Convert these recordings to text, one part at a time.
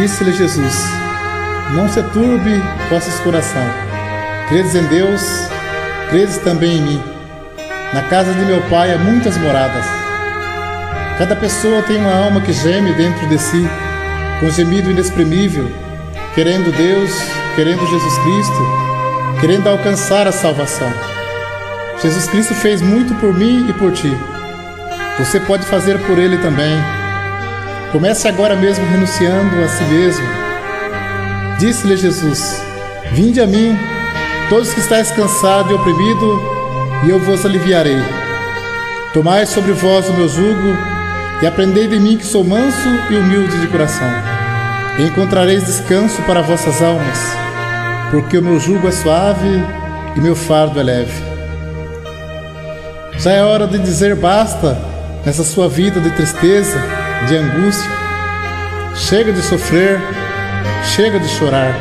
Disse-lhe Jesus: não se turbe vosso coração. Credes em Deus, credes também em mim. Na casa de meu Pai há muitas moradas. Cada pessoa tem uma alma que geme dentro de si, com gemido inexprimível, querendo Deus, querendo Jesus Cristo, querendo alcançar a salvação. Jesus Cristo fez muito por mim e por ti. Você pode fazer por Ele também. Comece agora mesmo renunciando a si mesmo. Disse-lhe Jesus: vinde a mim, todos que estáis cansados e oprimidos, e eu vos aliviarei. Tomai sobre vós o meu jugo, e aprendei de mim, que sou manso e humilde de coração. E encontrareis descanso para vossas almas, porque o meu jugo é suave e meu fardo é leve. Já é hora de dizer basta nessa sua vida de tristeza, de angústia. Chega de sofrer, chega de chorar.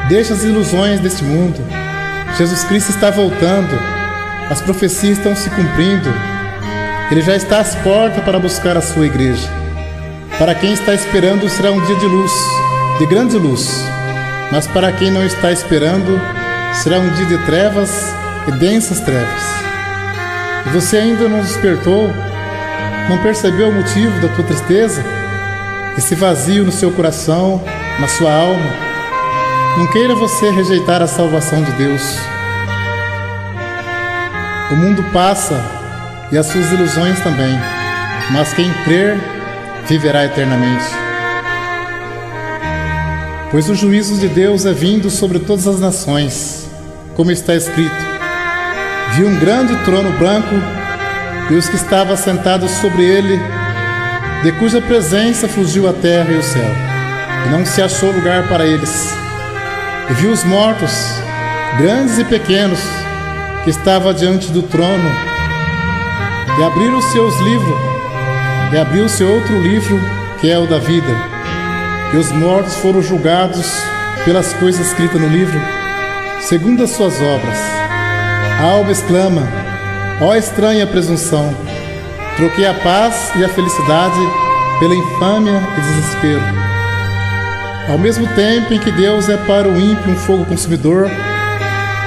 Deixa as ilusões deste mundo. Jesus Cristo está voltando. As profecias estão se cumprindo. Ele já está às portas para buscar a sua igreja. Para quem está esperando, será um dia de luz, de grande luz. Mas para quem não está esperando, será um dia de trevas e densas trevas. E você ainda não despertou? Não percebeu o motivo da tua tristeza? Esse vazio no seu coração, na sua alma? Não queira você rejeitar a salvação de Deus. O mundo passa e as suas ilusões também, mas quem crer viverá eternamente. Pois o juízo de Deus é vindo sobre todas as nações, como está escrito: vi um grande trono branco e os que estavam sentados sobre ele, de cuja presença fugiu a terra e o céu, e não se achou lugar para eles. E vi os mortos, grandes e pequenos, que estavam diante do trono, e abriram os seus livros, e abriu-se outro livro, que é o da vida. E os mortos foram julgados pelas coisas escritas no livro, segundo as suas obras. A alma exclama: ó estranha presunção! Troquei a paz e a felicidade pela infâmia e desespero. Ao mesmo tempo em que Deus é para o ímpio um fogo consumidor,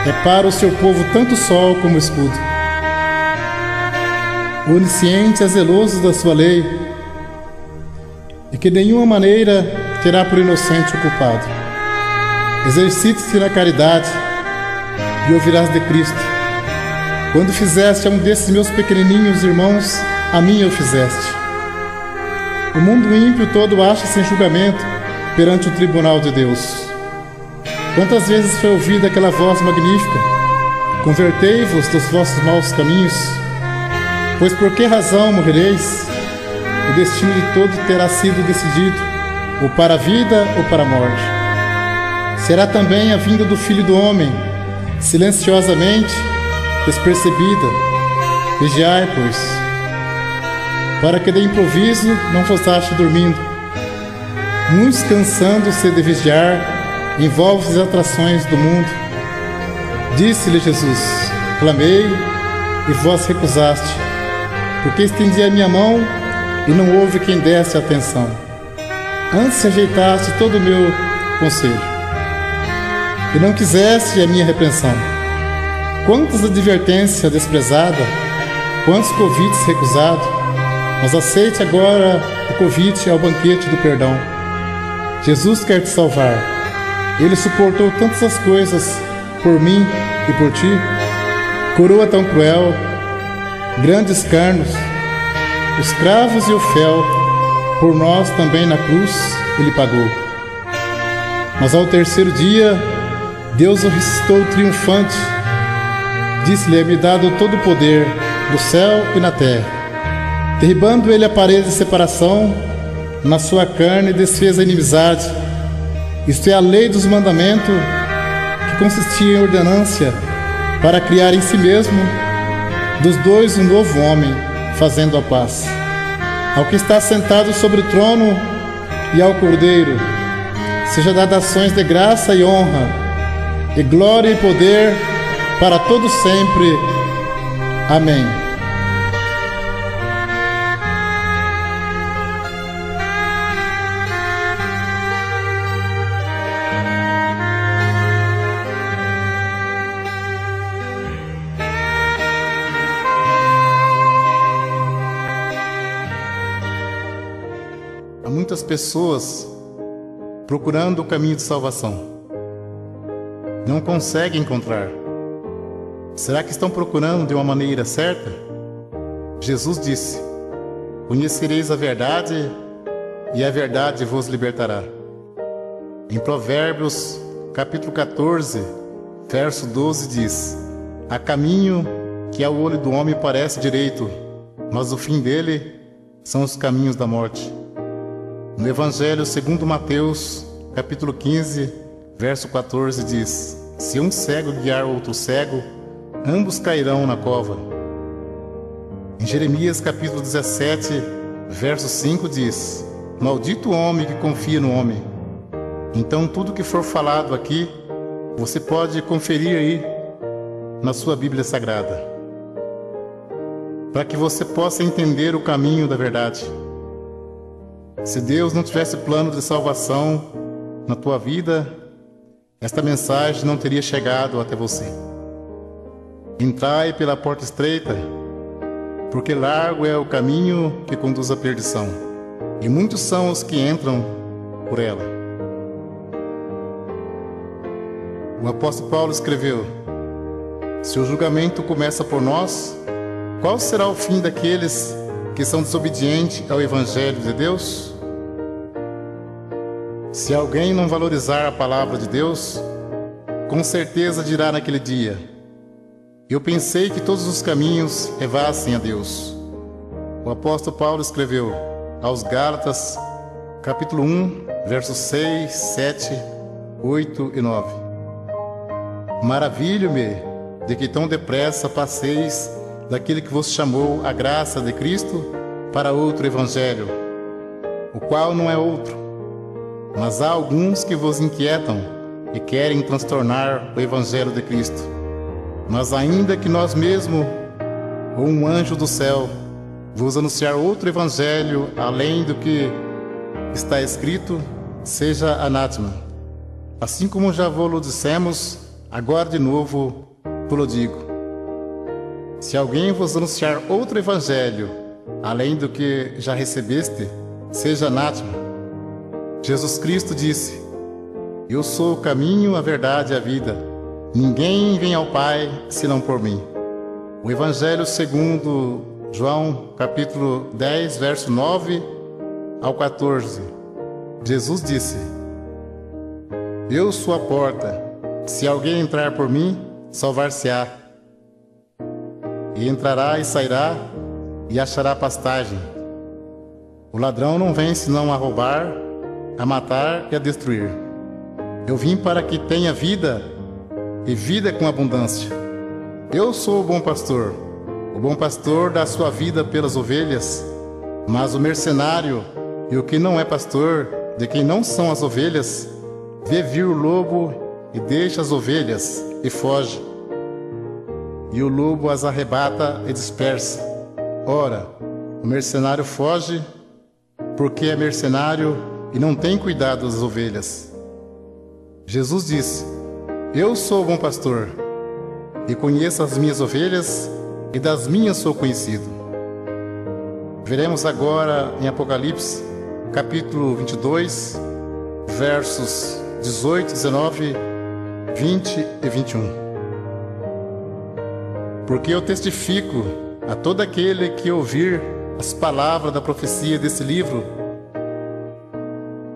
é para o seu povo tanto sol como escudo. O onisciente é zeloso da sua lei, e que de nenhuma maneira terá por inocente o culpado. Exercite-se na caridade e ouvirás de Cristo. Quando fizeste a um desses meus pequenininhos irmãos, a mim o fizeste. O mundo ímpio todo acha-se em julgamento perante o tribunal de Deus. Quantas vezes foi ouvida aquela voz magnífica: convertei-vos dos vossos maus caminhos, pois por que razão morrereis? O destino de todo terá sido decidido, ou para a vida ou para a morte. Será também a vinda do Filho do Homem, silenciosamente, despercebida. Vigiai, pois, para que de improviso não vos ache dormindo. Muitos, cansando-se de vigiar, envolvem as atrações do mundo. Disse-lhe Jesus: clamei e vós recusaste, porque estendi a minha mão e não houve quem desse atenção. Antes rejeitaste todo o meu conselho e não quiseste a minha repreensão. Quantas advertências desprezadas, quantos convites recusados, mas aceite agora o convite ao banquete do perdão. Jesus quer te salvar. Ele suportou tantas as coisas por mim e por ti. Coroa tão cruel, grandes carnos, os cravos e o fel, por nós também na cruz ele pagou. Mas ao terceiro dia, Deus o ressuscitou triunfante. Disse-lhe: é-me dado todo o poder do céu e na terra. Derribando ele a parede de separação, na sua carne desfez a inimizade. Isto é a lei dos mandamentos, que consistia em ordenância, para criar em si mesmo dos dois um novo homem, fazendo a paz. Ao que está sentado sobre o trono e ao Cordeiro seja dada ações de graça e honra, e glória e poder para todos sempre. Amém. muitas pessoas procurando o caminho de salvação. Não conseguem encontrar. Será que estão procurando de uma maneira certa? Jesus disse: conhecereis a verdade, e a verdade vos libertará. Em Provérbios, capítulo 14, verso 12 diz: há caminho que ao olho do homem parece direito, mas o fim dele são os caminhos da morte. No Evangelho segundo Mateus, capítulo 15, verso 14 diz: se um cego guiar outro cego, ambos cairão na cova. Em Jeremias capítulo 17, verso 5 diz: maldito o homem que confia no homem. Então tudo que for falado aqui, você pode conferir aí na sua Bíblia Sagrada, para que você possa entender o caminho da verdade. Se Deus não tivesse plano de salvação na tua vida, esta mensagem não teria chegado até você. Entrai pela porta estreita, porque largo é o caminho que conduz à perdição, e muitos são os que entram por ela. O apóstolo Paulo escreveu: se o julgamento começa por nós, qual será o fim daqueles que são desobedientes ao Evangelho de Deus? Se alguém não valorizar a palavra de Deus, com certeza dirá naquele dia: eu pensei que todos os caminhos levassem a Deus. O apóstolo Paulo escreveu aos Gálatas, capítulo 1, versos 6, 7, 8 e 9: maravilho-me de que tão depressa passeis daquele que vos chamou a graça de Cristo para outro evangelho, o qual não é outro. Mas há alguns que vos inquietam e querem transtornar o evangelho de Cristo. Mas ainda que nós mesmos, ou um anjo do céu, vos anunciar outro evangelho além do que está escrito, seja anátema. Assim como já vos dissemos, agora de novo vos digo: se alguém vos anunciar outro evangelho além do que já recebeste, seja anátema. Jesus Cristo disse: eu sou o caminho, a verdade e a vida. Ninguém vem ao Pai senão por mim. O Evangelho segundo João, capítulo 10, verso 9 ao 14. Jesus disse: eu sou a porta. Se alguém entrar por mim, salvar-se-á. E entrará e sairá e achará pastagem. O ladrão não vem senão a roubar, a matar e a destruir. Eu vim para que tenha vida, e vida com abundância. Eu sou o bom pastor. O bom pastor dá sua vida pelas ovelhas. Mas o mercenário e o que não é pastor, de quem não são as ovelhas, vê vir o lobo e deixa as ovelhas e foge. E o lobo as arrebata e dispersa. Ora, o mercenário foge porque é mercenário e não tem cuidado das ovelhas. Jesus disse: eu sou o bom pastor, e conheço as minhas ovelhas, e das minhas sou conhecido. Veremos agora em Apocalipse, capítulo 22, versos 18, 19, 20 e 21. Porque eu testifico a todo aquele que ouvir as palavras da profecia desse livro,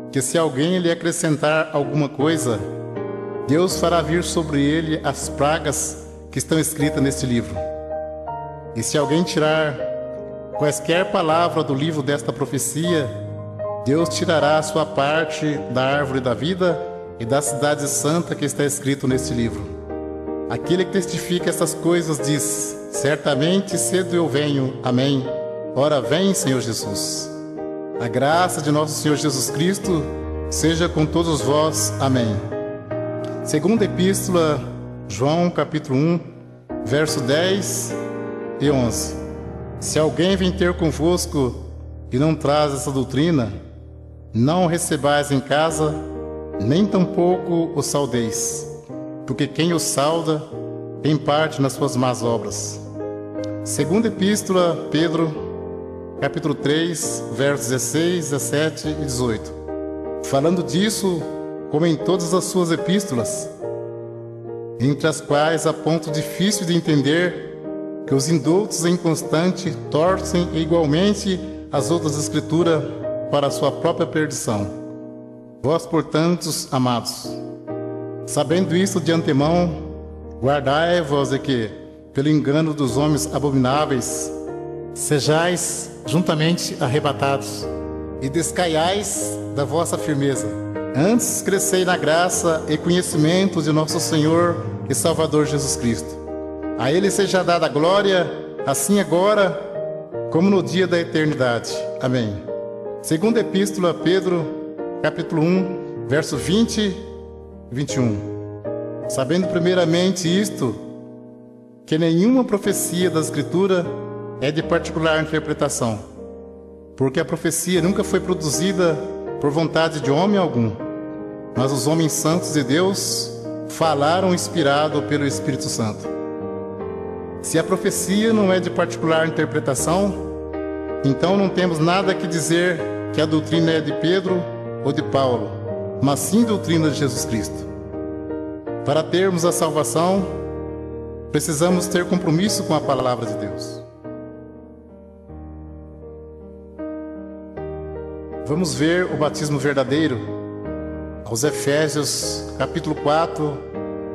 que se alguém lhe acrescentar alguma coisa, Deus fará vir sobre ele as pragas que estão escritas neste livro. E se alguém tirar quaisquer palavra do livro desta profecia, Deus tirará a sua parte da árvore da vida e da cidade santa que está escrito neste livro. Aquele que testifica essas coisas diz: certamente cedo eu venho. Amém. Ora vem, Senhor Jesus. A graça de nosso Senhor Jesus Cristo seja com todos vós. Amém. Segunda Epístola, João, capítulo 1, verso 10 e 11. Se alguém vem ter convosco e não traz essa doutrina, não o recebais em casa, nem tampouco o saudeis, porque quem o sauda tem parte nas suas más obras. Segunda Epístola, Pedro, capítulo 3, versos 16, 17 e 18. Falando disso, como em todas as suas epístolas, entre as quais há ponto difícil de entender, que os indoutos e inconstantes torcem igualmente as outras escrituras para a sua própria perdição. Vós, portanto, amados, sabendo isto de antemão, guardai-vos de que, pelo engano dos homens abomináveis, sejais juntamente arrebatados, e descaiais da vossa firmeza. Antes crescei na graça e conhecimento de nosso Senhor e Salvador Jesus Cristo. A Ele seja dada a glória, assim agora, como no dia da eternidade. Amém. Segunda Epístola a Pedro, capítulo 1, verso 20 e 21. Sabendo primeiramente isto, que nenhuma profecia da Escritura é de particular interpretação, porque a profecia nunca foi produzida por vontade de homem algum, mas os homens santos de Deus falaram inspirado pelo Espírito Santo. Se a profecia não é de particular interpretação, então não temos nada que dizer que a doutrina é de Pedro ou de Paulo, mas sim doutrina de Jesus Cristo. Para termos a salvação, precisamos ter compromisso com a palavra de Deus. Vamos ver o batismo verdadeiro aos Efésios, capítulo 4,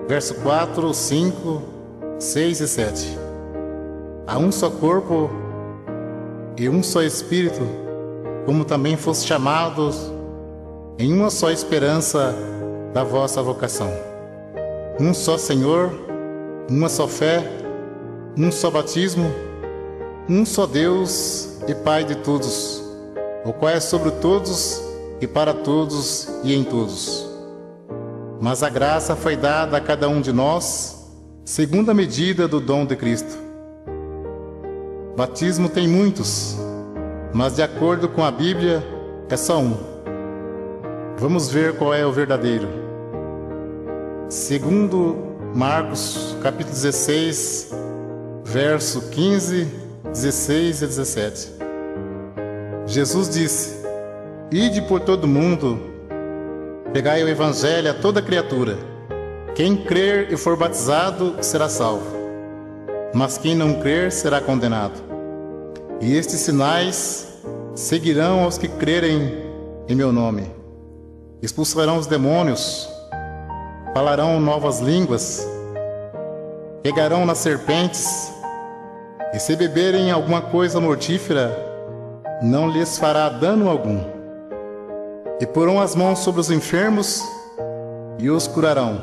verso 4, 5, 6 e 7. Há um só corpo e um só Espírito, como também foste chamados em uma só esperança da vossa vocação. Um só Senhor, uma só fé, um só batismo, um só Deus e Pai de todos, o qual é sobre todos e para todos e em todos. Mas a graça foi dada a cada um de nós, segundo a medida do dom de Cristo. Batismo tem muitos, mas de acordo com a Bíblia, é só um. Vamos ver qual é o verdadeiro. Segundo Marcos, capítulo 16, verso 15, 16 e 17. Jesus disse: Ide por todo mundo, pregai o evangelho a toda criatura. Quem crer e for batizado será salvo, mas quem não crer será condenado. E estes sinais seguirão aos que crerem em meu nome. Expulsarão os demônios, falarão novas línguas, pegarão nas serpentes, e se beberem alguma coisa mortífera, não lhes fará dano algum. E porão as mãos sobre os enfermos e os curarão.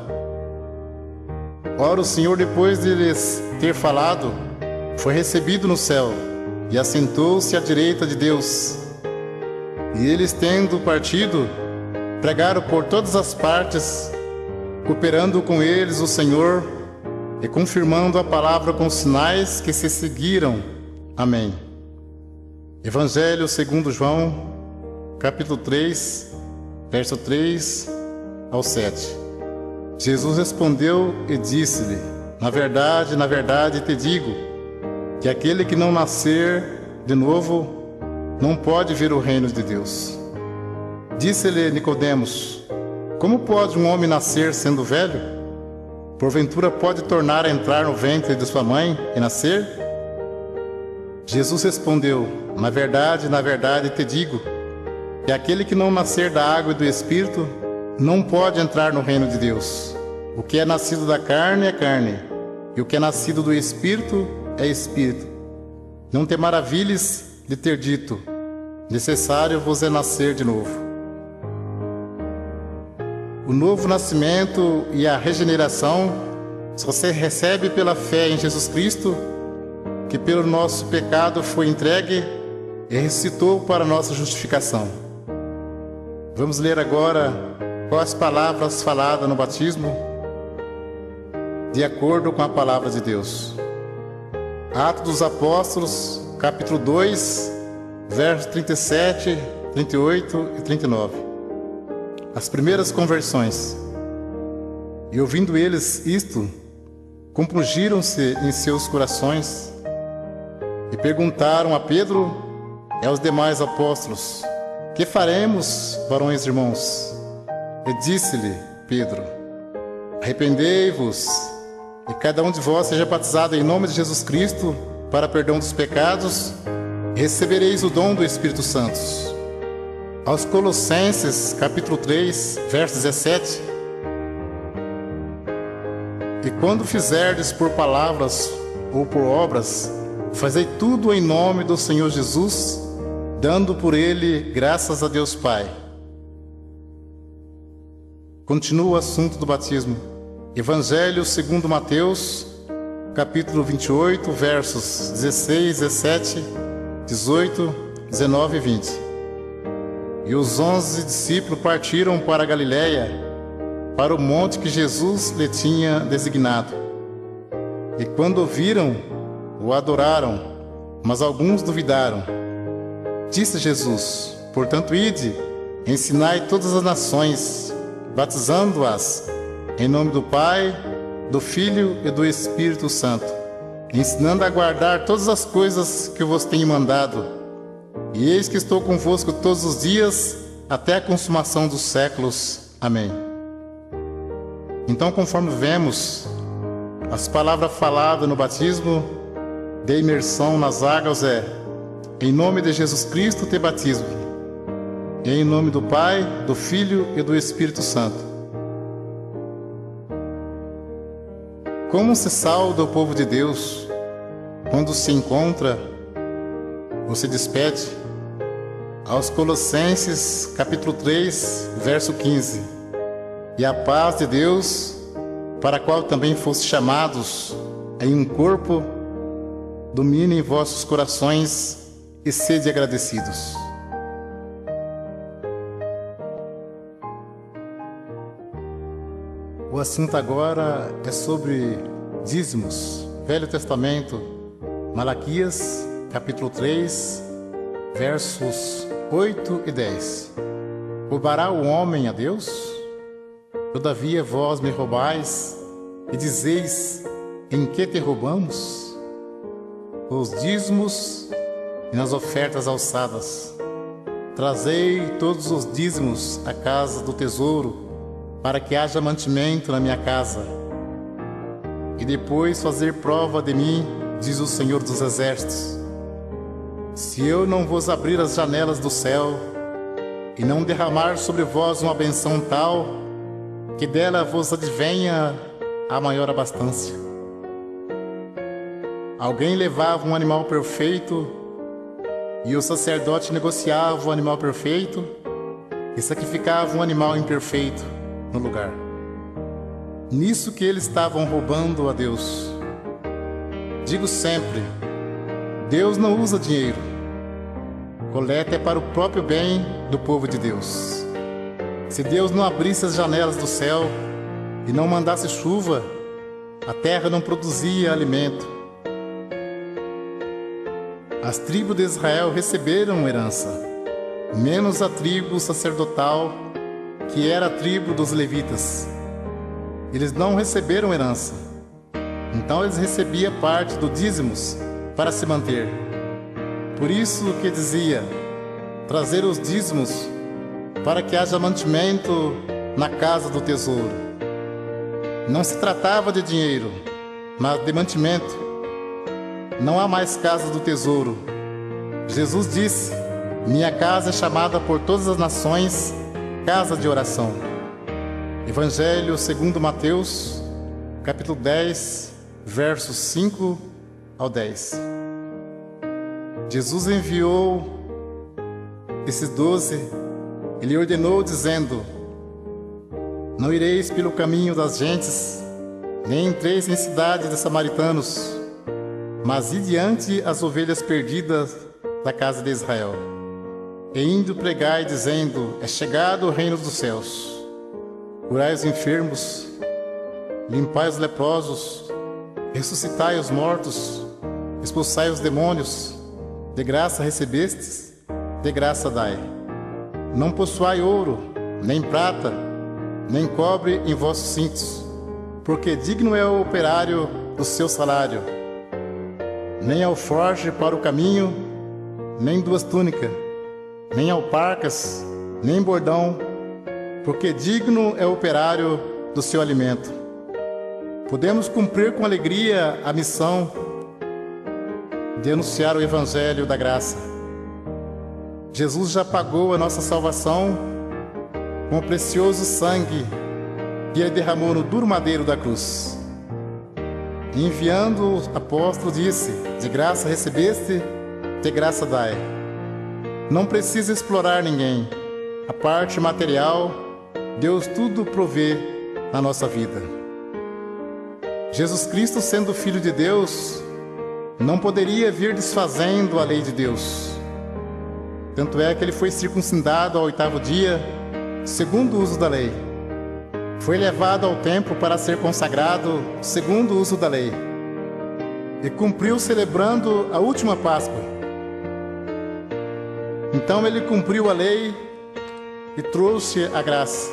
Ora, o Senhor, depois de lhes ter falado, foi recebido no céu e assentou-se à direita de Deus. E eles, tendo partido, pregaram por todas as partes, cooperando com eles o Senhor e confirmando a palavra com sinais que se seguiram. Amém. Evangelho segundo João, capítulo 3, verso 3 ao 7. Jesus respondeu e disse-lhe: na verdade te digo, que aquele que não nascer de novo não pode ver o reino de Deus. Disse-lhe Nicodemos: como pode um homem nascer sendo velho? Porventura pode tornar a entrar no ventre de sua mãe e nascer? Jesus respondeu: na verdade te digo, que aquele que não nascer da água e do Espírito não pode entrar no reino de Deus. O que é nascido da carne é carne, e o que é nascido do Espírito é Espírito. Não te maravilhes de ter dito: necessário vos é nascer de novo. O novo nascimento e a regeneração só se recebe pela fé em Jesus Cristo, que pelo nosso pecado foi entregue e ressuscitou para nossa justificação. Vamos ler agora quais palavras faladas no batismo, de acordo com a palavra de Deus. Atos dos Apóstolos, capítulo 2, versos 37, 38 e 39. As primeiras conversões. E ouvindo eles isto, compungiram-se em seus corações e perguntaram a Pedro e aos demais apóstolos: que faremos, varões irmãos? E disse-lhe Pedro: arrependei-vos, e cada um de vós seja batizado em nome de Jesus Cristo para perdão dos pecados, e recebereis o dom do Espírito Santo. Aos Colossenses, capítulo 3, verso 17: e quando fizerdes por palavras ou por obras, fazei tudo em nome do Senhor Jesus, dando por ele graças a Deus Pai. Continua o assunto do batismo. Evangelho segundo Mateus, capítulo 28, versos 16, 17, 18, 19 e 20. E os 11 discípulos partiram para a Galiléia, para o monte que Jesus lhe tinha designado. E quando o viram, o adoraram, mas alguns duvidaram. Disse Jesus: portanto, ide, ensinai todas as nações, batizando-as em nome do Pai, do Filho e do Espírito Santo, ensinando a guardar todas as coisas que eu vos tenho mandado. E eis que estou convosco todos os dias, até a consumação dos séculos. Amém. Então, conforme vemos, as palavras faladas no batismo de imersão nas águas é: em nome de Jesus Cristo te batismo, e em nome do Pai, do Filho e do Espírito Santo. Como se sauda o povo de Deus quando se encontra ou se despede? Aos Colossenses, capítulo 3, verso 15: e a paz de Deus, para a qual também foste chamados em um corpo, domine em vossos corações e sede agradecidos. O assunto agora é sobre dízimos. Velho Testamento, Malaquias, capítulo 3, versos 8 e 10. Roubará o homem a Deus? Todavia vós me roubais, e dizeis: em que te roubamos? Os dízimos e nas ofertas alçadas. Trazei todos os dízimos à casa do tesouro, para que haja mantimento na minha casa. E depois fazer prova de mim, diz o Senhor dos Exércitos: se eu não vos abrir as janelas do céu, e não derramar sobre vós uma benção tal, que dela vos advenha a maior abastança. Alguém levava um animal perfeito, e o sacerdote negociava o animal perfeito, e sacrificava um animal imperfeito no lugar. Nisso que eles estavam roubando a Deus. Digo sempre: Deus não usa dinheiro. Coleta é para o próprio bem do povo de Deus. Se Deus não abrisse as janelas do céu e não mandasse chuva, a terra não produzia alimento. As tribos de Israel receberam herança, menos a tribo sacerdotal, que era a tribo dos levitas. Eles não receberam herança. Então eles recebiam parte do dízimos para se manter. Por isso que dizia: trazer os dízimos para que haja mantimento na casa do tesouro. Não se tratava de dinheiro, mas de mantimento. Não há mais casa do tesouro. Jesus disse: minha casa é chamada por todas as nações casa de oração. Evangelho segundo Mateus, capítulo 10, versos 5 ao 10. Jesus enviou esses 12 e lhe ordenou, dizendo: não ireis pelo caminho das gentes, nem entreis em cidade de samaritanos, mas ide diante as ovelhas perdidas da casa de Israel. E indo pregai, dizendo: é chegado o reino dos céus. Curai os enfermos, limpai os leprosos, ressuscitai os mortos, expulsai os demônios. De graça recebestes, de graça dai. Não possuai ouro, nem prata, nem cobre em vossos cintos, porque digno é o operário do seu salário. Nem alforje para o caminho, nem 2 túnicas, nem alparcas, nem bordão, porque digno é o operário do seu alimento. Podemos cumprir com alegria a missão de anunciar o Evangelho da graça. Jesus já pagou a nossa salvação com o precioso sangue que Ele derramou no duro madeiro da cruz. E enviando o apóstolo disse: de graça recebeste, de graça dai. Não precisa explorar ninguém. A parte material, Deus tudo provê na nossa vida. Jesus Cristo, sendo Filho de Deus, não poderia vir desfazendo a lei de Deus. Tanto é que Ele foi circuncidado ao 8º dia, segundo o uso da lei. Foi levado ao templo para ser consagrado, segundo o uso da lei. E cumpriu celebrando a última Páscoa. Então Ele cumpriu a lei e trouxe a graça.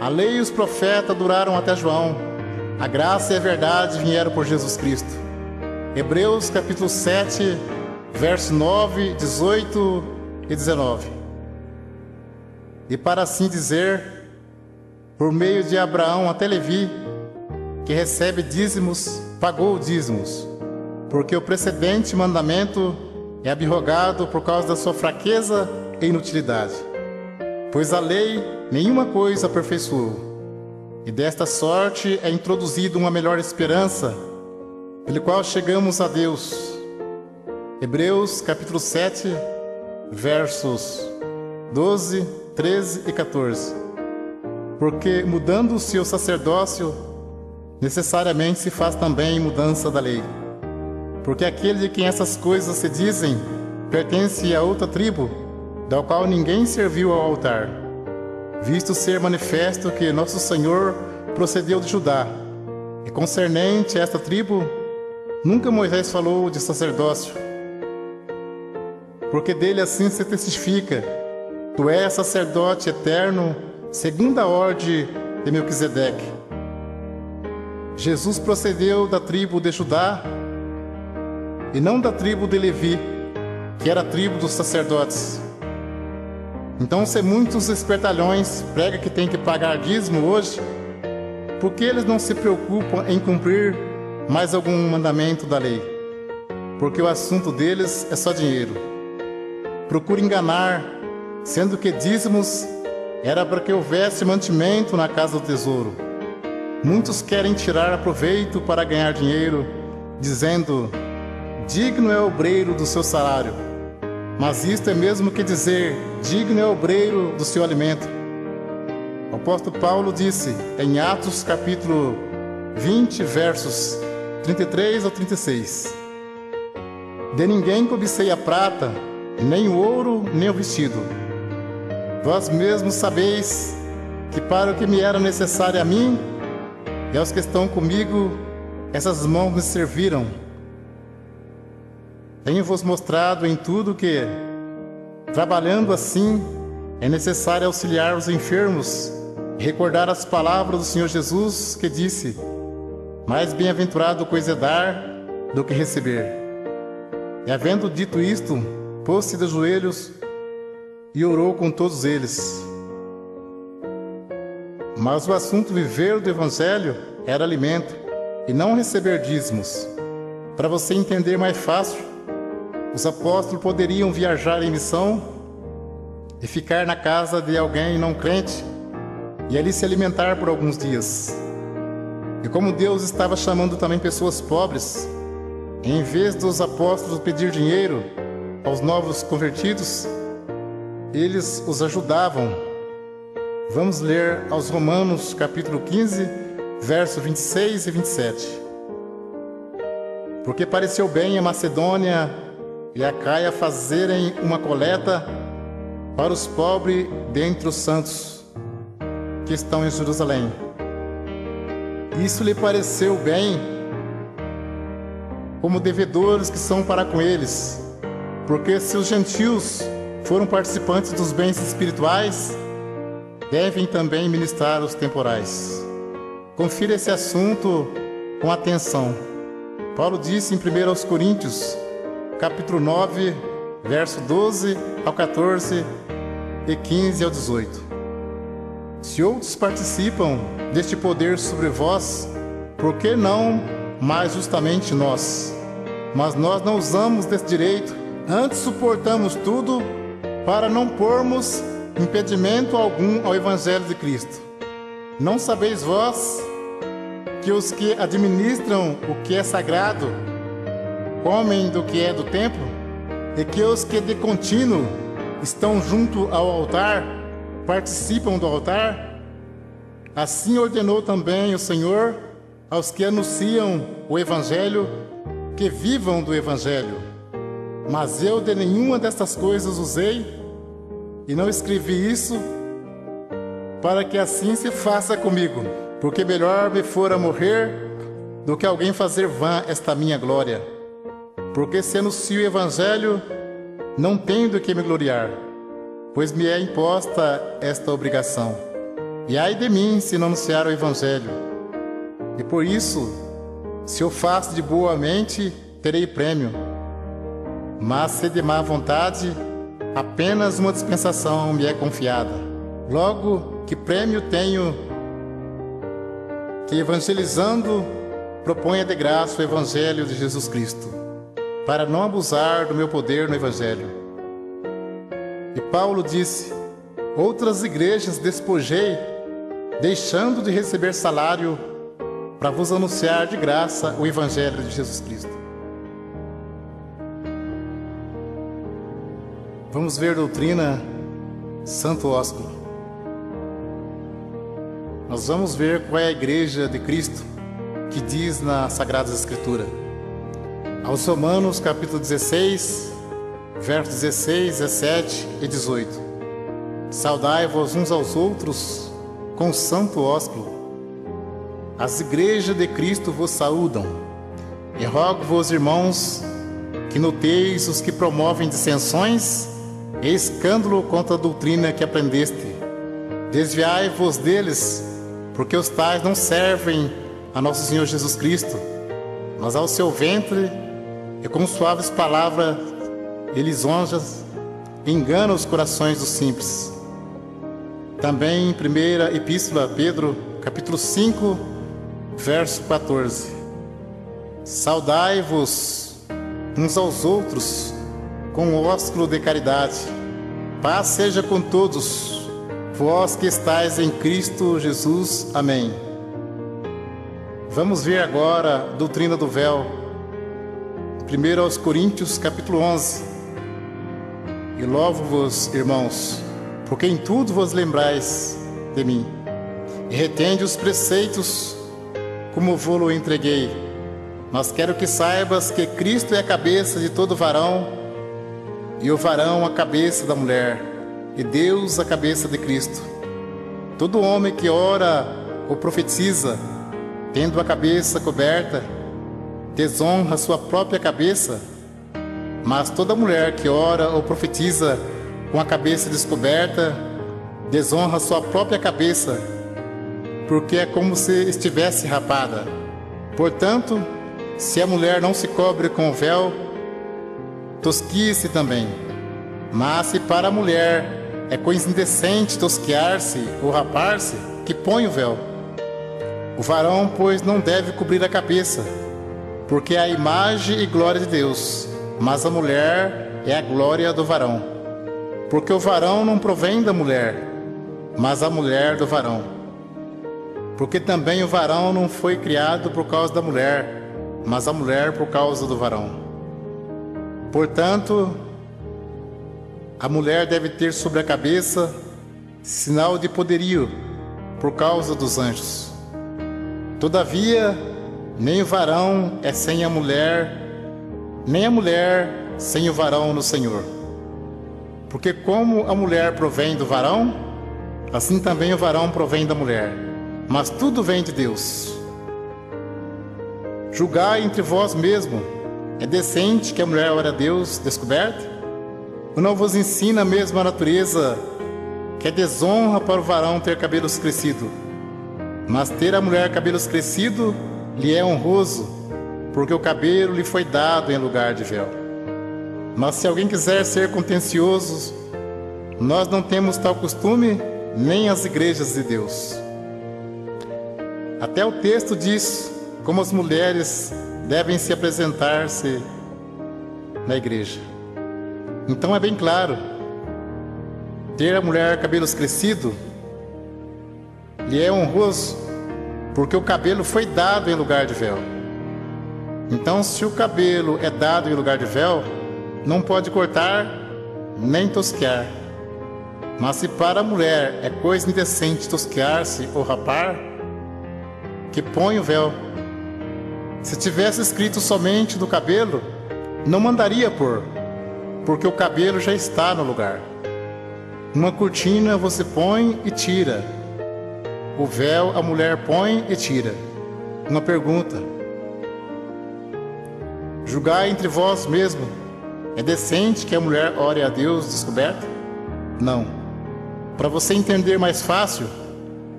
A lei e os profetas duraram até João. A graça e a verdade vieram por Jesus Cristo. Hebreus capítulo 7, verso 9, 18 e 19. E para assim dizer, por meio de Abraão até Levi, que recebe dízimos, pagou dízimos, porque o precedente mandamento é abrogado por causa da sua fraqueza e inutilidade. Pois a lei nenhuma coisa aperfeiçoou, e desta sorte é introduzida uma melhor esperança, pelo qual chegamos a Deus. Hebreus capítulo 7, versos 12, 13 e 14. Porque mudando-se o sacerdócio, necessariamente se faz também mudança da lei. Porque aquele de quem essas coisas se dizem pertence a outra tribo, da qual ninguém serviu ao altar, visto ser manifesto que nosso Senhor procedeu de Judá. E concernente a esta tribo, nunca Moisés falou de sacerdócio, porque dele assim se testifica: tu és sacerdote eterno, segundo a ordem de Melquisedeque. Jesus procedeu da tribo de Judá e não da tribo de Levi, que era a tribo dos sacerdotes. Então, se muitos espertalhões pregam que tem que pagar dízimo hoje, por que eles não se preocupam em cumprir mais algum mandamento da lei? Porque o assunto deles é só dinheiro. Procura enganar, sendo que dízimos era para que houvesse mantimento na casa do tesouro. Muitos querem tirar proveito para ganhar dinheiro, dizendo: digno é o obreiro do seu salário. Mas isto é mesmo que dizer: digno é o obreiro do seu alimento. O apóstolo Paulo disse em Atos capítulo 20, versos 33 ao 36: de ninguém cobicei a prata, nem o ouro, nem o vestido. Vós mesmos sabeis que para o que me era necessário a mim e aos que estão comigo, essas mãos me serviram. Tenho-vos mostrado em tudo que, trabalhando assim, é necessário auxiliar os enfermos e recordar as palavras do Senhor Jesus, que disse: mais bem-aventurado coisa é dar do que receber. E havendo dito isto, pôs-se de joelhos e orou com todos eles. Mas o assunto viver do Evangelho era alimento e não receber dízimos. Para você entender mais fácil, os apóstolos poderiam viajar em missão e ficar na casa de alguém não crente e ali se alimentar por alguns dias. E como Deus estava chamando também pessoas pobres, em vez dos apóstolos pedir dinheiro aos novos convertidos, eles os ajudavam. Vamos ler aos Romanos capítulo 15, versos 26 e 27. Porque pareceu bem a Macedônia e a Caia fazerem uma coleta para os pobres dentre os santos que estão em Jerusalém. Isso lhe pareceu bem, como devedores que são para com eles, porque se os gentios foram participantes dos bens espirituais, devem também ministrar os temporais. Confira esse assunto com atenção. Paulo disse em 1 Coríntios, capítulo 9, verso 12 ao 14 e 15 ao 18. Se outros participam deste poder sobre vós, por que não mais justamente nós? Mas nós não usamos desse direito, antes suportamos tudo para não pormos impedimento algum ao Evangelho de Cristo. Não sabeis vós que os que administram o que é sagrado comem do que é do templo, e que os que de contínuo estão junto ao altar participam do altar? Assim ordenou também o Senhor aos que anunciam o Evangelho que vivam do Evangelho. Mas eu de nenhuma destas coisas usei, e não escrevi isso para que assim se faça comigo, porque melhor me fora morrer do que alguém fazer vã esta minha glória. Porque se anuncio o Evangelho, não tenho do que me gloriar, pois me é imposta esta obrigação. E ai de mim se não anunciar o Evangelho. E por isso, se eu faço de boa mente, terei prêmio. Mas se de má vontade, apenas uma dispensação me é confiada. Logo, que prêmio tenho que, evangelizando, proponha de graça o Evangelho de Jesus Cristo, para não abusar do meu poder no Evangelho. E Paulo disse: outras igrejas despojei, deixando de receber salário, para vos anunciar de graça o Evangelho de Jesus Cristo. Vamos ver doutrina Santo Ósculo. Nós vamos ver qual é a igreja de Cristo que diz na Sagrada Escritura. Aos Romanos, capítulo 16, versos 16, 17 e 18. Saudai-vos uns aos outros com santo ósculo. As igrejas de Cristo vos saúdam. E rogo-vos, irmãos, que noteis os que promovem dissensões e escândalo contra a doutrina que aprendeste. Desviai-vos deles, porque os tais não servem a nosso Senhor Jesus Cristo, mas ao seu ventre, e com suaves palavras e lisonjas enganam os corações dos simples. Também em primeira epístola a Pedro, capítulo 5, verso 14. Saudai-vos uns aos outros com o ósculo de caridade. Paz seja com todos, vós que estáis em Cristo Jesus. Amém. Vamos ver agora a doutrina do véu. 1 aos Coríntios, capítulo 11. E louvo-vos, irmãos, porque em tudo vos lembrais de mim, e retende os preceitos como vou-lo entreguei. Mas quero que saibas que Cristo é a cabeça de todo varão, e o varão a cabeça da mulher, e Deus a cabeça de Cristo. Todo homem que ora ou profetiza, tendo a cabeça coberta, desonra sua própria cabeça, mas toda mulher que ora ou profetiza com a cabeça descoberta, desonra sua própria cabeça, porque é como se estivesse rapada. Portanto, se a mulher não se cobre com o véu, tosquie-se também. Mas se para a mulher é coisa indecente tosquear-se ou rapar-se, que põe o véu. O varão, pois, não deve cobrir a cabeça, porque é a imagem e glória de Deus, mas a mulher é a glória do varão. Porque o varão não provém da mulher, mas a mulher do varão. Porque também o varão não foi criado por causa da mulher, mas a mulher por causa do varão. Portanto, a mulher deve ter sobre a cabeça sinal de poderio por causa dos anjos. Todavia, nem o varão é sem a mulher, nem a mulher sem o varão no Senhor. Porque como a mulher provém do varão, assim também o varão provém da mulher. Mas tudo vem de Deus. Julgai entre vós mesmo: é decente que a mulher ore a Deus descoberta? Ou não vos ensina a mesma natureza que é desonra para o varão ter cabelos crescidos? Mas ter a mulher cabelos crescidos lhe é honroso, porque o cabelo lhe foi dado em lugar de véu. Mas se alguém quiser ser contencioso, nós não temos tal costume, nem as igrejas de Deus. Até o texto diz como as mulheres devem se apresentar-se na igreja. Então é bem claro, ter a mulher cabelos crescidos lhe é honroso, porque o cabelo foi dado em lugar de véu. Então, se o cabelo é dado em lugar de véu, não pode cortar nem tosquear. Mas se para a mulher é coisa indecente tosquear-se ou rapar, que põe o véu. Se tivesse escrito somente do cabelo, não mandaria pôr, porque o cabelo já está no lugar. Uma cortina você põe e tira. O véu a mulher põe e tira. Uma pergunta: julgai entre vós mesmo, é decente que a mulher ore a Deus descoberta? Não. Para você entender mais fácil,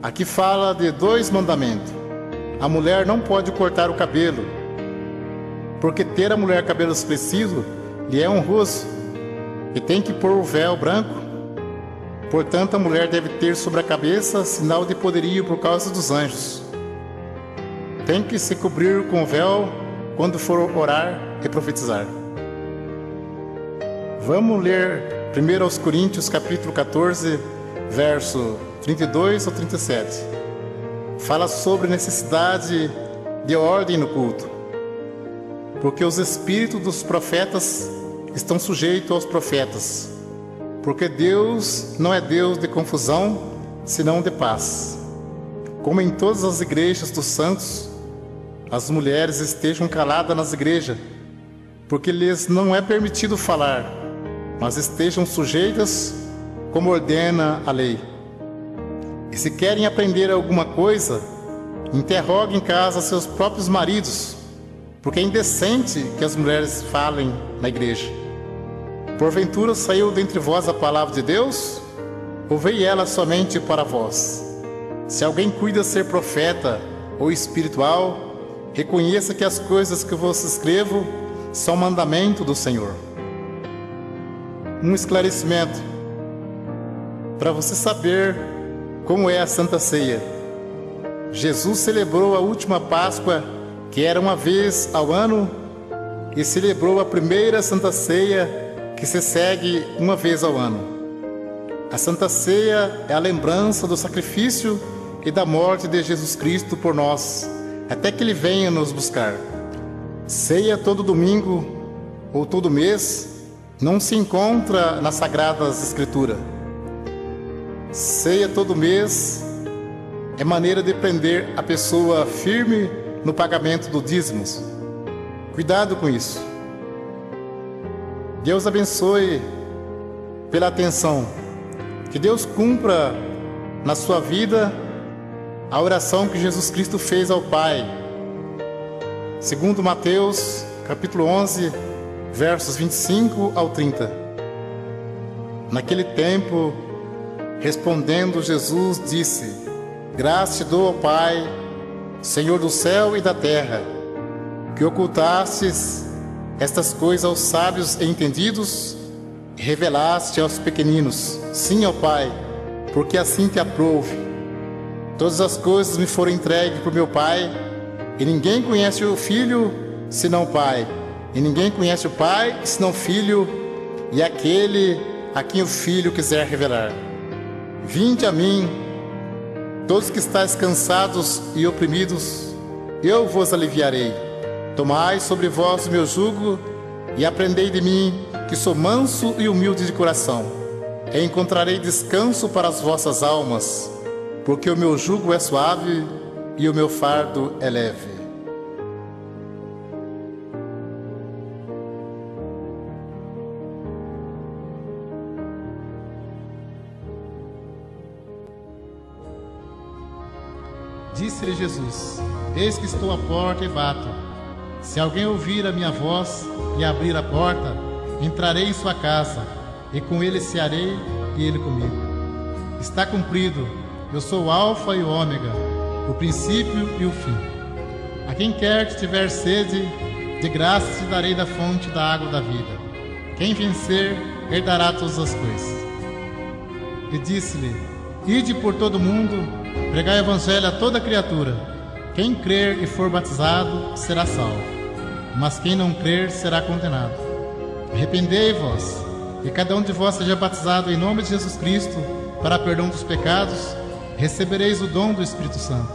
aqui fala de 2 mandamentos. A mulher não pode cortar o cabelo, porque ter a mulher cabelos crescidos lhe é honroso, e tem que pôr o véu branco. Portanto, a mulher deve ter sobre a cabeça sinal de poderio por causa dos anjos. Tem que se cobrir com o véu quando for orar e profetizar. Vamos ler 1 Coríntios capítulo 14, verso 32 ao 37. Fala sobre a necessidade de ordem no culto, porque os espíritos dos profetas estão sujeitos aos profetas, porque Deus não é Deus de confusão, senão de paz. Como em todas as igrejas dos santos, as mulheres estejam caladas nas igrejas, porque lhes não é permitido falar, mas estejam sujeitas, como ordena a lei. E se querem aprender alguma coisa, interroguem em casa seus próprios maridos, porque é indecente que as mulheres falem na igreja. Porventura saiu dentre vós a palavra de Deus? Ou veio ela somente para vós? Se alguém cuida ser profeta ou espiritual, reconheça que as coisas que vos escrevo são mandamento do Senhor. Um esclarecimento para você saber como é a Santa Ceia. Jesus celebrou a última Páscoa, que era uma vez ao ano, e celebrou a primeira Santa Ceia, que se segue uma vez ao ano. A Santa Ceia é a lembrança do sacrifício e da morte de Jesus Cristo por nós, até que Ele venha nos buscar. Ceia todo domingo ou todo mês não se encontra nas Sagradas Escrituras. Ceia todo mês é maneira de prender a pessoa firme no pagamento do dízimos. Cuidado com isso. Deus abençoe pela atenção. Que Deus cumpra na sua vida a oração que Jesus Cristo fez ao Pai. Segundo Mateus, capítulo 11, versos 25 ao 30. Naquele tempo, respondendo Jesus, disse: Graça te dou, ó Pai, Senhor do céu e da terra, que ocultastes estas coisas aos sábios e entendidos, e revelaste aos pequeninos. Sim, ó Pai, porque assim te aprouve. Todas as coisas me foram entregues por meu Pai, e ninguém conhece o Filho senão o Pai, e ninguém conhece o Pai senão o Filho, e aquele a quem o Filho quiser revelar. Vinde a mim, todos que estáis cansados e oprimidos, eu vos aliviarei. Tomai sobre vós o meu jugo e aprendei de mim, que sou manso e humilde de coração, e encontrarei descanso para as vossas almas, porque o meu jugo é suave e o meu fardo é leve. Disse-lhe Jesus: Eis que estou à porta e bato. Se alguém ouvir a minha voz e abrir a porta, entrarei em sua casa, e com ele cearei e ele comigo. Está cumprido, eu sou o Alfa e o Ômega, o princípio e o fim. A quem quer que tiver sede, de graça te darei da fonte da água da vida. Quem vencer herdará todas as coisas. E disse-lhe: Ide por todo o mundo, pregai o evangelho a toda criatura. Quem crer e for batizado será salvo, mas quem não crer será condenado. Arrependei-vos, e cada um de vós seja batizado em nome de Jesus Cristo para perdão dos pecados, recebereis o dom do Espírito Santo.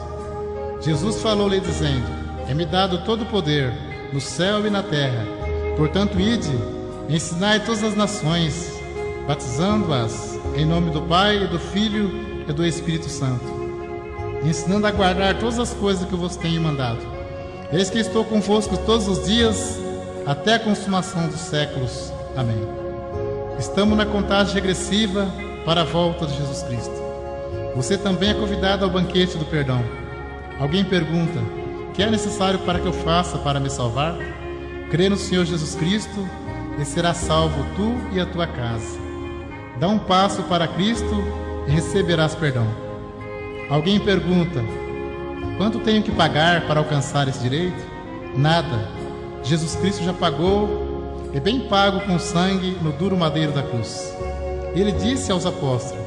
Jesus falou-lhe dizendo: É-me dado todo o poder no céu e na terra. Portanto, ide, ensinai todas as nações, batizando-as em nome do Pai, e do Filho e do Espírito Santo, ensinando a guardar todas as coisas que eu vos tenho mandado. Eis que estou convosco todos os dias, até a consumação dos séculos. Amém. Estamos na contagem regressiva para a volta de Jesus Cristo. Você também é convidado ao banquete do perdão. Alguém pergunta: o que é necessário para que eu faça para me salvar? Crê no Senhor Jesus Cristo e será salvo tu e a tua casa. Dá um passo para Cristo e receberás perdão. Alguém pergunta: quanto tenho que pagar para alcançar esse direito? Nada. Jesus Cristo já pagou, e bem pago com sangue no duro madeiro da cruz. Ele disse aos apóstolos: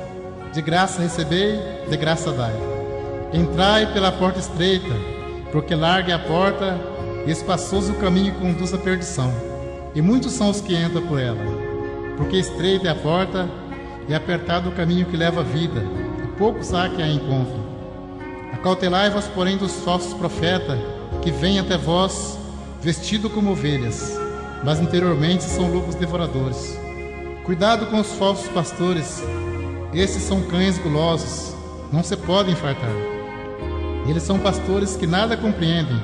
de graça recebei, de graça dai. Entrai pela porta estreita, porque larga é a porta e espaçoso o caminho que conduz à perdição, e muitos são os que entram por ela. Porque estreita é a porta e apertado o caminho que leva à vida, e poucos há que a encontram. Acautelai-vos, porém, dos falsos profetas, que vêm até vós vestidos como ovelhas, mas interiormente são lobos devoradores. Cuidado com os falsos pastores, esses são cães gulosos, não se podem fartar. Eles são pastores que nada compreendem.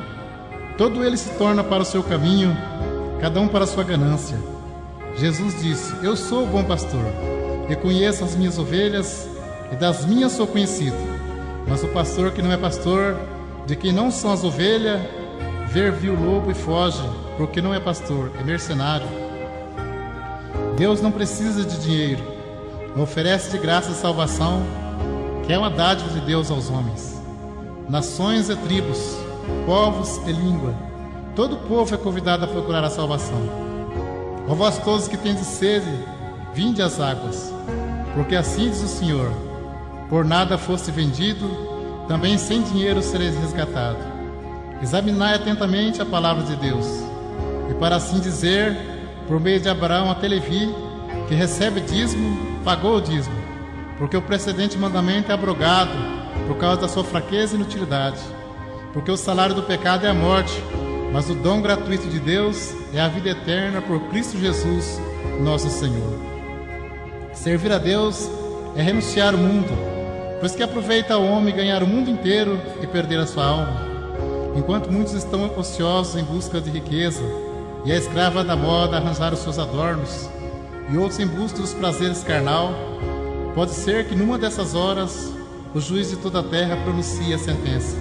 Todo ele se torna para o seu caminho, cada um para a sua ganância. Jesus disse: eu sou o bom pastor, e conheço as minhas ovelhas, e das minhas sou conhecido. Mas o pastor que não é pastor, de quem não são as ovelhas, viu o lobo e foge, porque não é pastor, é mercenário. Deus não precisa de dinheiro, oferece de graça a salvação, que é uma dádiva de Deus aos homens. Nações e tribos, povos e língua, todo povo é convidado a procurar a salvação. Ó vós todos que tendes sede, vinde às águas, porque assim diz o Senhor: por nada foste vendido, também sem dinheiro sereis resgatado. Examinai atentamente a palavra de Deus, e para assim dizer, por meio de Abraão até Levi, que recebe dízimo, pagou o dízimo, porque o precedente mandamento é abrogado por causa da sua fraqueza e inutilidade. Porque o salário do pecado é a morte, mas o dom gratuito de Deus é a vida eterna por Cristo Jesus, nosso Senhor. Servir a Deus é renunciar ao mundo, pois que aproveita ao homem ganhar o mundo inteiro e perder a sua alma. Enquanto muitos estão ociosos em busca de riqueza, e a escrava da moda arranjar os seus adornos, e outros em busca dos prazeres carnal, pode ser que numa dessas horas o juiz de toda a terra pronuncie a sentença: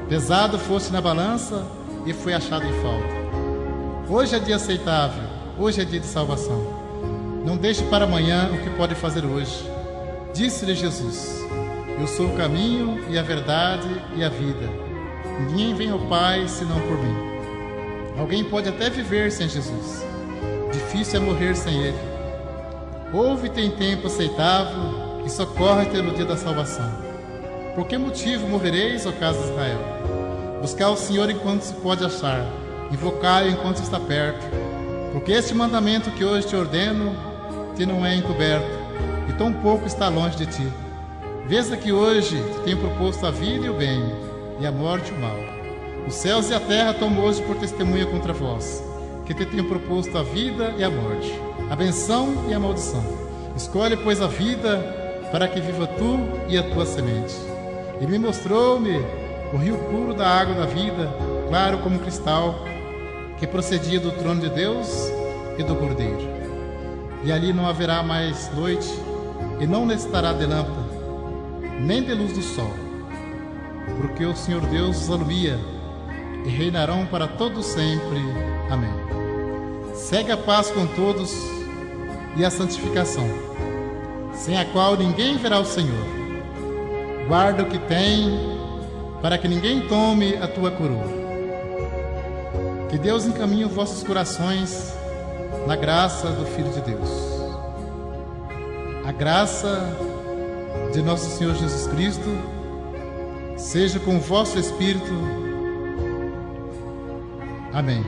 pesado foste na balança e foi achado em falta. Hoje é dia aceitável, hoje é dia de salvação. Não deixe para amanhã o que pode fazer hoje. Disse-lhe Jesus: eu sou o caminho e a verdade e a vida. Ninguém vem ao Pai senão por mim. Alguém pode até viver sem Jesus, difícil é morrer sem Ele. Ouve e tem tempo aceitável, e socorre-te no dia da salvação. Por que motivo morrereis, ó casa de Israel? Buscar o Senhor enquanto se pode achar, invocai-o enquanto está perto. Porque este mandamento que hoje te ordeno, te não é encoberto, e tão pouco está longe de ti. Veja que hoje te tenho proposto a vida e o bem, e a morte e o mal. Os céus e a terra tomam hoje por testemunha contra vós, que te tenho proposto a vida e a morte, a benção e a maldição. Escolhe, pois, a vida, para que viva tu e a tua semente. E me mostrou-me o rio puro da água da vida, claro como cristal, que procedia do trono de Deus e do Cordeiro. E ali não haverá mais noite, e não necessitará de lâmpada, nem de luz do sol, porque o Senhor Deus os alumia, e reinarão para todo sempre. Amém. Segue a paz com todos e a santificação, sem a qual ninguém verá o Senhor. Guarda o que tem, para que ninguém tome a tua coroa. Que Deus encaminhe os vossos corações na graça do Filho de Deus. A graça de nosso Senhor Jesus Cristo seja com o vosso espírito. Amém.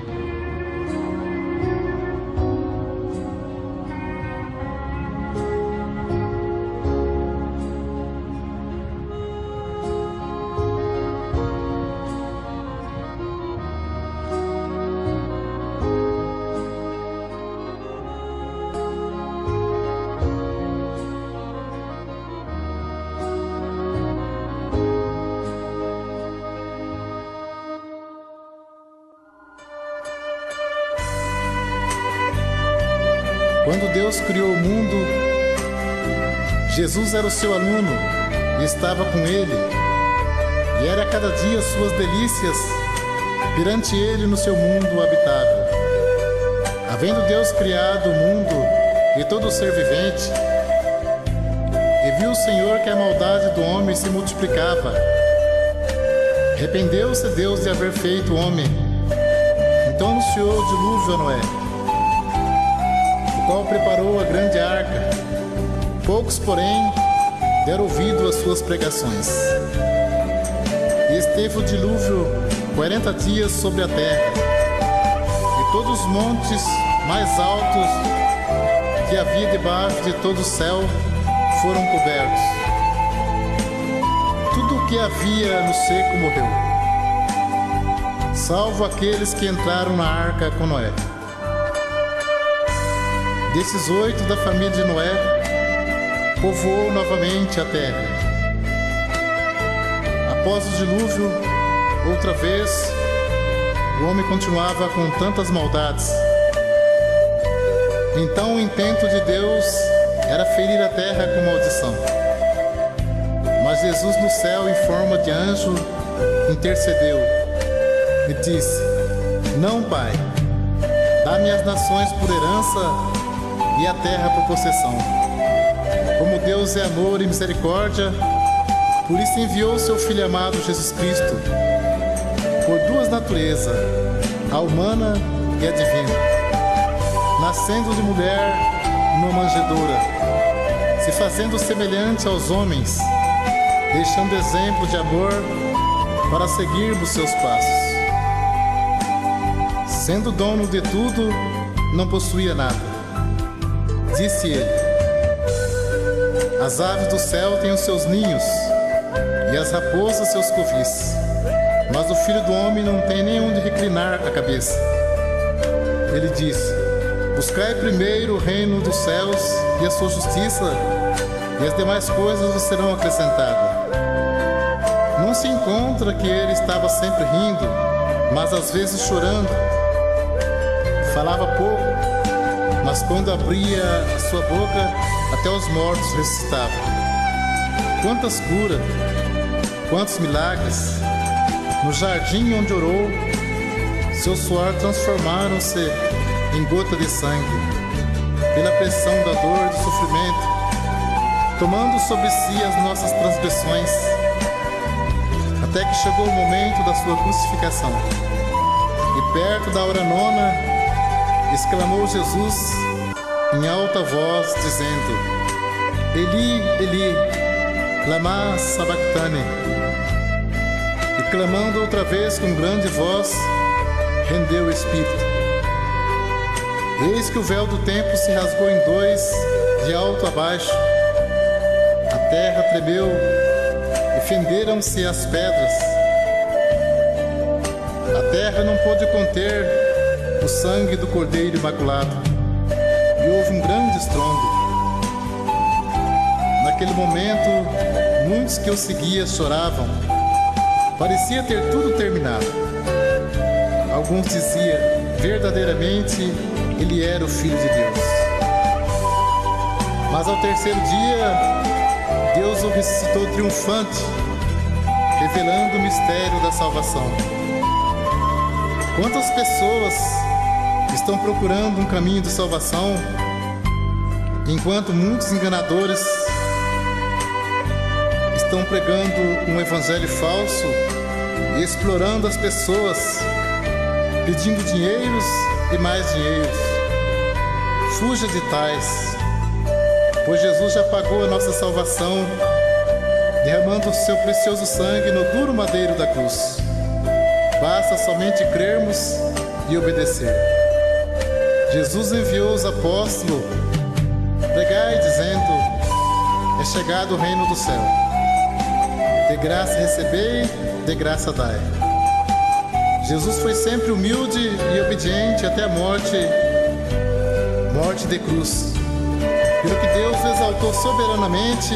Quando Deus criou o mundo, Jesus era o seu aluno e estava com ele, e era cada dia suas delícias perante ele no seu mundo habitável. Havendo Deus criado o mundo e todo ser vivente, e viu o Senhor que a maldade do homem se multiplicava, arrependeu-se Deus de haver feito o homem. Então anunciou o dilúvio a Noé, qual preparou a grande arca. Poucos, porém, deram ouvido às suas pregações. E esteve o dilúvio 40 dias sobre a terra, e todos os montes mais altos que havia debaixo de todo o céu foram cobertos. Tudo o que havia no seco morreu, salvo aqueles que entraram na arca com Noé. Desses 8 da família de Noé, povoou novamente a terra. Após o dilúvio, outra vez, o homem continuava com tantas maldades. Então o intento de Deus era ferir a terra com maldição. Mas Jesus no céu, em forma de anjo, intercedeu e disse: Não, Pai, dá-me as nações por herança e a terra por possessão. Como Deus é amor e misericórdia, por isso enviou seu Filho amado Jesus Cristo, por duas naturezas, a humana e a divina, nascendo de mulher numa manjedoura, se fazendo semelhante aos homens, deixando exemplo de amor para seguirmos seus passos. Sendo dono de tudo, não possuía nada. Disse ele: As aves do céu têm os seus ninhos, e as raposas seus covis, mas o Filho do Homem não tem nem onde reclinar a cabeça. Ele disse: Buscai primeiro o reino dos céus e a sua justiça, e as demais coisas vos serão acrescentadas. Não se encontra que ele estava sempre rindo, mas às vezes chorando. Falava pouco, mas quando abria a sua boca, até os mortos ressuscitavam. Quantas curas, quantos milagres! No jardim onde orou, seu suor transformaram-se em gota de sangue, pela pressão da dor e do sofrimento, tomando sobre si as nossas transgressões, até que chegou o momento da sua crucificação. E perto da hora nona, exclamou Jesus em alta voz, dizendo: Eli, Eli, lama sabachthani. E clamando outra vez com grande voz, rendeu o espírito. Eis que o véu do templo se rasgou em dois, de alto a baixo. A terra tremeu e fenderam-se as pedras. A terra não pôde conter o sangue do Cordeiro Imaculado, e houve um grande estrondo. Naquele momento, muitos que o seguiam choravam. Parecia ter tudo terminado. Alguns diziam: verdadeiramente, ele era o Filho de Deus. Mas ao terceiro dia, Deus o ressuscitou triunfante, revelando o mistério da salvação. Quantas pessoas estão procurando um caminho de salvação, enquanto muitos enganadores estão pregando um evangelho falso e explorando as pessoas, pedindo dinheiros e mais dinheiros. fuja de tais, pois Jesus já pagou a nossa salvação, derramando o seu precioso sangue no duro madeiro da cruz. Basta somente crermos e obedecer. Jesus enviou os apóstolos: pregai dizendo, é chegado o reino do céu. De graça recebei, de graça dai. Jesus foi sempre humilde e obediente até a morte de cruz. Pelo que Deus o exaltou soberanamente,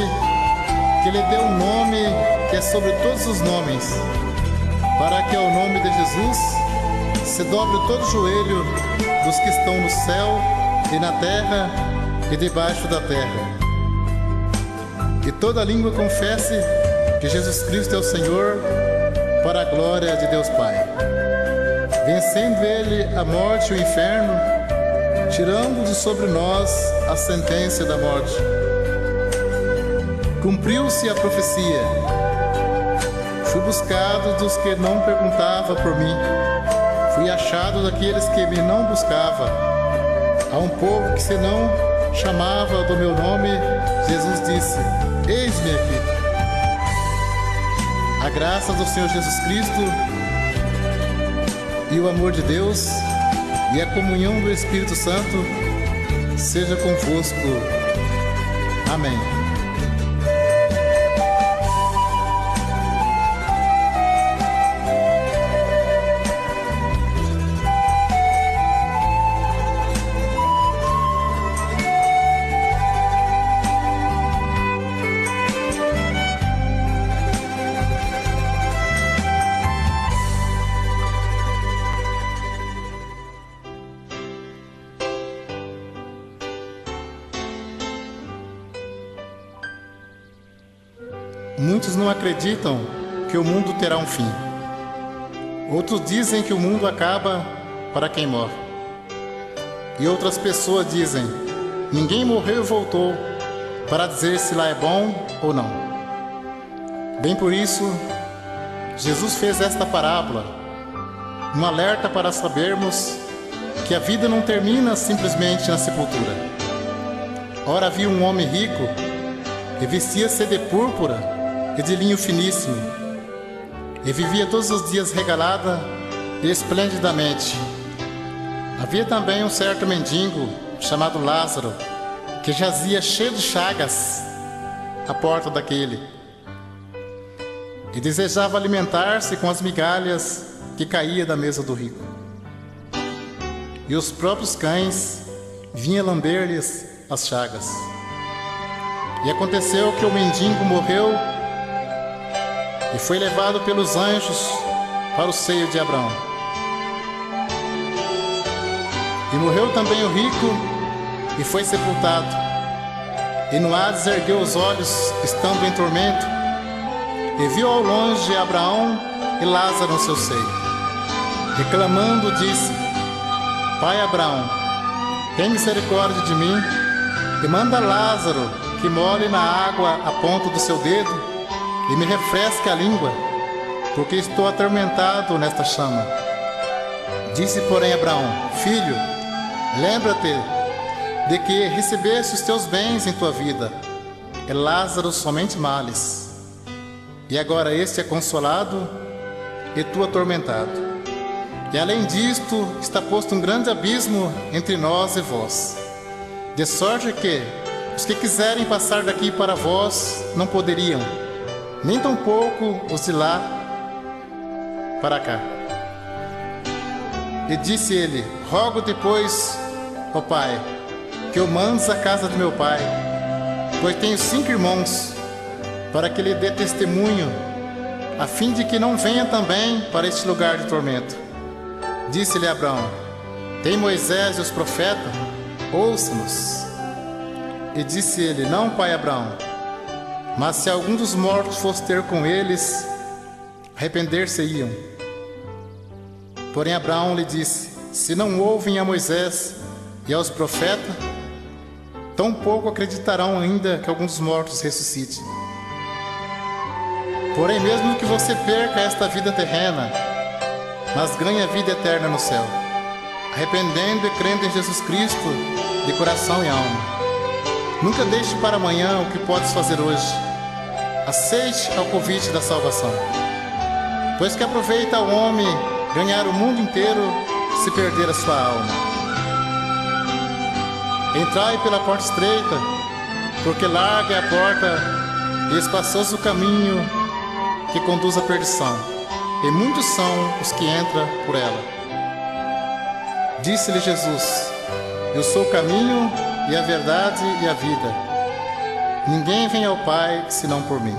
que Ele deu um nome que é sobre todos os nomes, para que ao nome de Jesus se dobre todo o joelho dos que estão no céu e na terra e debaixo da terra, e toda língua confesse que Jesus Cristo é o Senhor, para a glória de Deus Pai. Vencendo Ele a morte e o inferno, tirando de sobre nós a sentença da morte. Cumpriu-se a profecia. Fui buscado dos que não perguntavam por mim. Fui achado daqueles que me não buscavam. A um povo que se não chamava do meu nome, Jesus disse: eis-me aqui. A graça do Senhor Jesus Cristo e o amor de Deus e a comunhão do Espírito Santo seja convosco. Amém. Muitos não acreditam que o mundo terá um fim. Outros dizem que o mundo acaba para quem morre. E outras pessoas dizem: ninguém morreu e voltou, para dizer se lá é bom ou não. Bem por isso, Jesus fez esta parábola, um alerta para sabermos que a vida não termina simplesmente na sepultura. Ora, havia um homem rico que vestia-se de púrpura e de linho finíssimo, e vivia todos os dias regalada e esplendidamente. Havia também um certo mendigo, chamado Lázaro, que jazia cheio de chagas à porta daquele, e desejava alimentar-se com as migalhas que caía da mesa do rico. E os próprios cães vinham lamber-lhes as chagas. E aconteceu que o mendigo morreu e foi levado pelos anjos para o seio de Abraão. E morreu também o rico e foi sepultado. E no Hades ergueu os olhos, estando em tormento, e viu ao longe Abraão e Lázaro no seu seio. Reclamando, disse: Pai Abraão, tem misericórdia de mim, e manda Lázaro que molhe na água a ponta do seu dedo e me refresque a língua, porque estou atormentado nesta chama. Disse, porém, Abraão: Filho, lembra-te de que recebeste os teus bens em tua vida, e Lázaro somente males. E agora este é consolado, e tu atormentado. E além disto, está posto um grande abismo entre nós e vós, de sorte que os que quiserem passar daqui para vós não poderiam, nem tampouco os de lá para cá. E disse ele: Rogo-te, pois, ó Pai, que eu mandes à casa de meu pai, pois tenho 5 irmãos, para que lhe dê testemunho, a fim de que não venha também para este lugar de tormento. Disse-lhe Abraão: Tem Moisés e os profetas? Ouça-nos. E disse ele: Não, pai Abraão, mas se algum dos mortos fosse ter com eles, arrepender-se-iam. Porém Abraão lhe disse: Se não ouvem a Moisés e aos profetas, tampouco acreditarão ainda que algum dos mortos ressuscite. Porém, mesmo que você perca esta vida terrena, mas ganhe a vida eterna no céu, arrependendo e crendo em Jesus Cristo de coração e alma. Nunca deixe para amanhã o que podes fazer hoje. Aceite ao convite da salvação. Pois que aproveita o homem ganhar o mundo inteiro se perder a sua alma. Entrai pela porta estreita, porque larga é a porta e espaçoso o caminho que conduz à perdição, e muitos são os que entram por ela. Disse-lhe Jesus: eu sou o caminho e a verdade e a vida. Ninguém vem ao Pai senão por mim.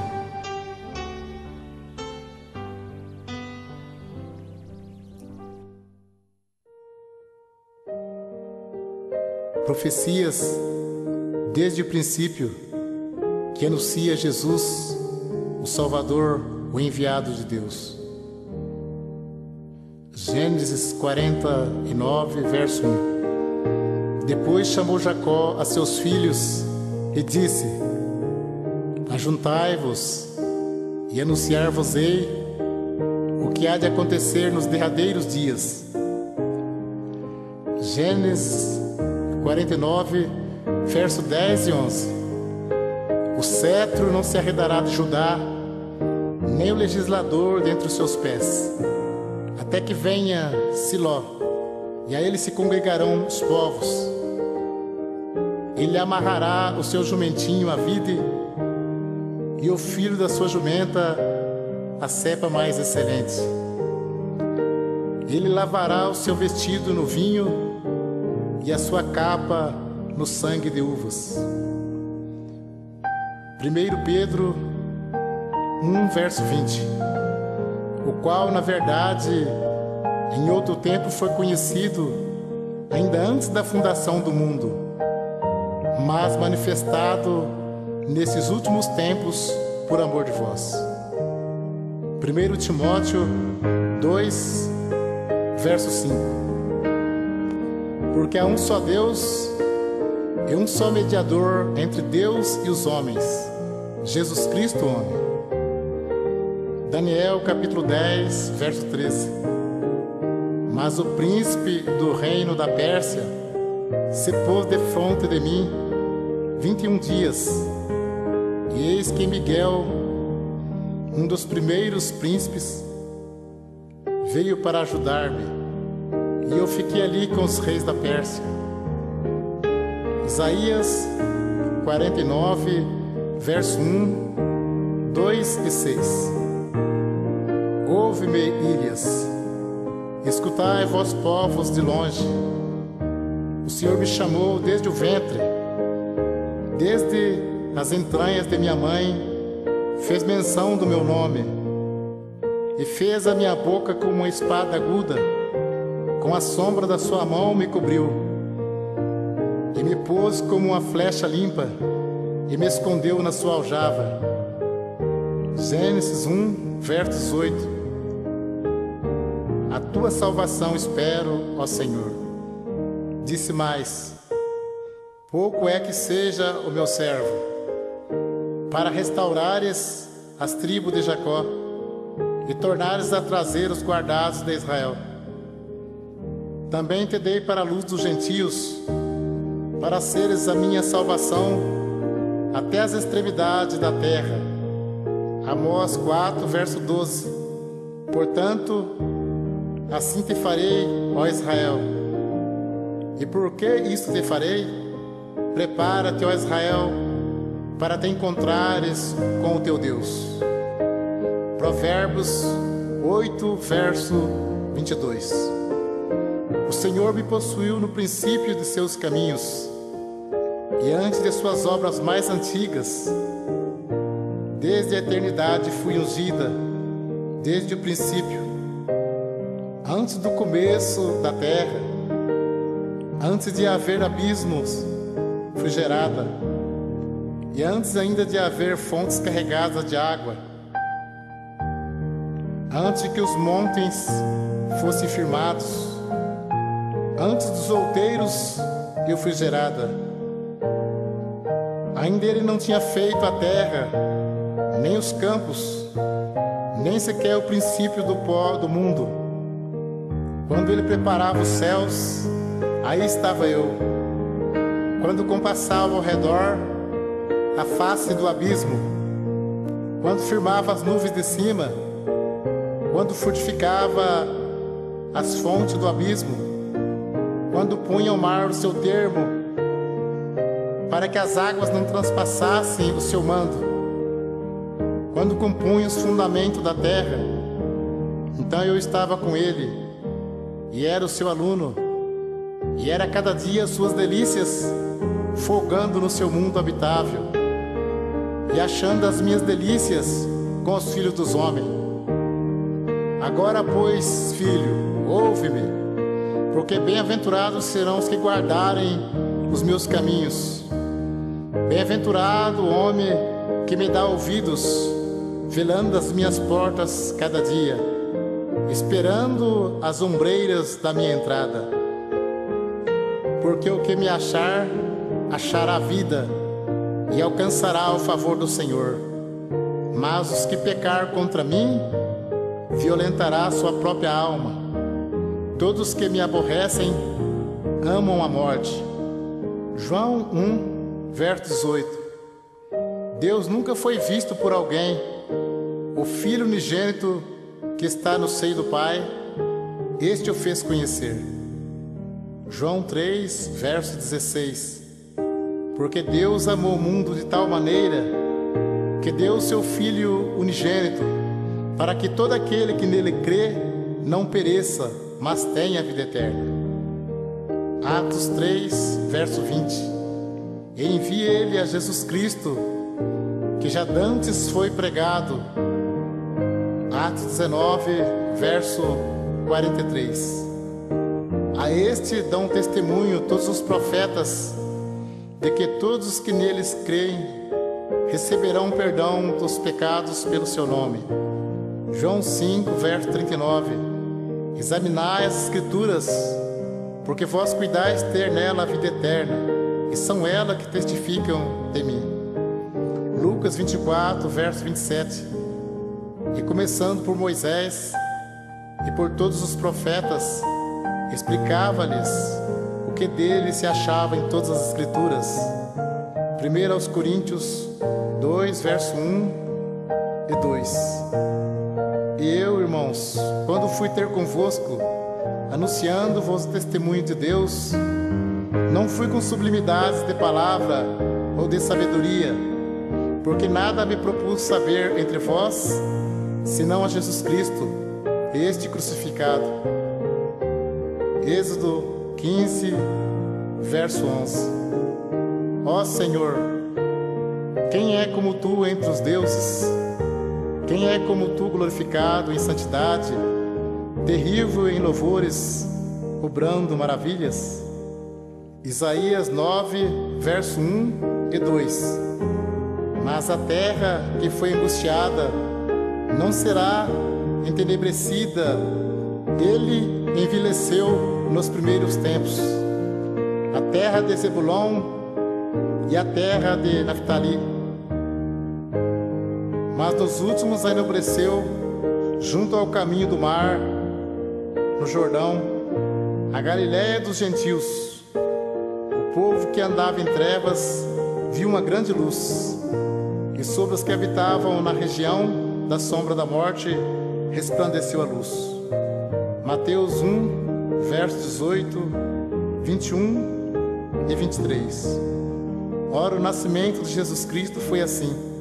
Profecias desde o princípio que anuncia Jesus, o Salvador, o enviado de Deus. Gênesis 49, verso 1. Depois chamou Jacó a seus filhos e disse: ajuntai-vos e anunciar-vos-ei o que há de acontecer nos derradeiros dias. Gênesis 49, verso 10 e 11. O cetro não se arredará de Judá, nem o legislador dentre os seus pés, até que venha Siló, e a ele se congregarão os povos. Ele amarrará o seu jumentinho à vide, e o filho da sua jumenta a cepa mais excelente. Ele lavará o seu vestido no vinho, e a sua capa no sangue de uvas. 1 Pedro 1, verso 20. O qual, na verdade, em outro tempo foi conhecido, ainda antes da fundação do mundo, mas manifestado nesses últimos tempos por amor de vós. 1 Timóteo 2, verso 5. Porque há um só Deus e um só mediador entre Deus e os homens, Jesus Cristo, homem. Daniel capítulo 10, verso 13. Mas o príncipe do reino da Pérsia se pôs defronte de mim 21 dias, e eis que Miguel, um dos primeiros príncipes, veio para ajudar-me, e eu fiquei ali com os reis da Pérsia. Isaías 49, verso 1, 2 e 6. Ouve-me, ilhas, escutai, vós povos de longe. O Senhor me chamou desde o ventre, desde as entranhas de minha mãe, fez menção do meu nome, e fez a minha boca como uma espada aguda, com a sombra da sua mão me cobriu, e me pôs como uma flecha limpa, e me escondeu na sua aljava. Gênesis 1, verso 18. A tua salvação espero, ó Senhor. Disse mais: pouco é que seja o meu servo, para restaurares as tribos de Jacó, e tornares a trazer os guardados de Israel. Também te dei para a luz dos gentios, para seres a minha salvação até as extremidades da terra. Amós 4, verso 12. Portanto, assim te farei, ó Israel. E por que isto te farei? Prepara-te, ó Israel, para te encontrares com o teu Deus. Provérbios 8, verso 22. O Senhor me possuiu no princípio de seus caminhos, e antes de suas obras mais antigas. Desde a eternidade fui ungida, desde o princípio, antes do começo da terra, antes de haver abismos, fui gerada, e antes ainda de haver fontes carregadas de água, antes que os montes fossem firmados, antes dos outeiros eu fui gerada. Ainda ele não tinha feito a terra, nem os campos, nem sequer o princípio do pó do mundo. Quando ele preparava os céus, aí estava eu. Quando compassava ao redor a face do abismo, quando firmava as nuvens de cima, quando fortificava as fontes do abismo, quando punha o mar o seu termo, para que as águas não transpassassem o seu mando, quando compunha os fundamentos da terra, então eu estava com ele, e era o seu aluno, e era cada dia suas delícias, folgando no seu mundo habitável, e achando as minhas delícias com os filhos dos homens. Agora, pois, filho, ouve-me, porque bem-aventurados serão os que guardarem os meus caminhos. Bem-aventurado o homem que me dá ouvidos, velando as minhas portas cada dia, esperando as ombreiras da minha entrada. Porque o que me achar, achará vida e alcançará o favor do Senhor. Mas os que pecar contra mim, violentará sua própria alma. Todos que me aborrecem amam a morte. João 1, verso 18. Deus nunca foi visto por alguém. O Filho unigênito que está no seio do Pai, este o fez conhecer. João 3, verso 16. Porque Deus amou o mundo de tal maneira que deu o seu Filho unigênito, para que todo aquele que nele crê não pereça, mas tenha a vida eterna. Atos 3, verso 20. E envia ele a Jesus Cristo, que já dantes foi pregado. Atos 19, verso 43. A este dão testemunho todos os profetas, de que todos os que neles creem receberão perdão dos pecados pelo seu nome. João 5, verso 39. Examinai as Escrituras, porque vós cuidais ter nela a vida eterna, e são elas que testificam de mim. Lucas 24, verso 27. E começando por Moisés e por todos os profetas, explicava-lhes o que dele se achava em todas as Escrituras. 1 aos Coríntios 2, verso 1 e 2. E eu, irmãos, quando fui ter convosco, anunciando-vos o testemunho de Deus, não fui com sublimidades de palavra ou de sabedoria, porque nada me propus saber entre vós, senão a Jesus Cristo, este crucificado. Êxodo 15, verso 11. Ó Senhor, quem é como tu entre os deuses? Quem é como tu glorificado em santidade, terrível em louvores, obrando maravilhas? Isaías 9, verso 1 e 2. Mas a terra que foi angustiada não será entenebrecida. Ele envelheceu nos primeiros tempos. A terra de Zebulon e a terra de Naftali. Mas nos últimos enobreceu junto ao caminho do mar, no Jordão, a Galiléia dos gentios. O povo que andava em trevas viu uma grande luz, e sobre os que habitavam na região da sombra da morte resplandeceu a luz. Mateus 1, versos 18, 21 e 23. Ora, o nascimento de Jesus Cristo foi assim.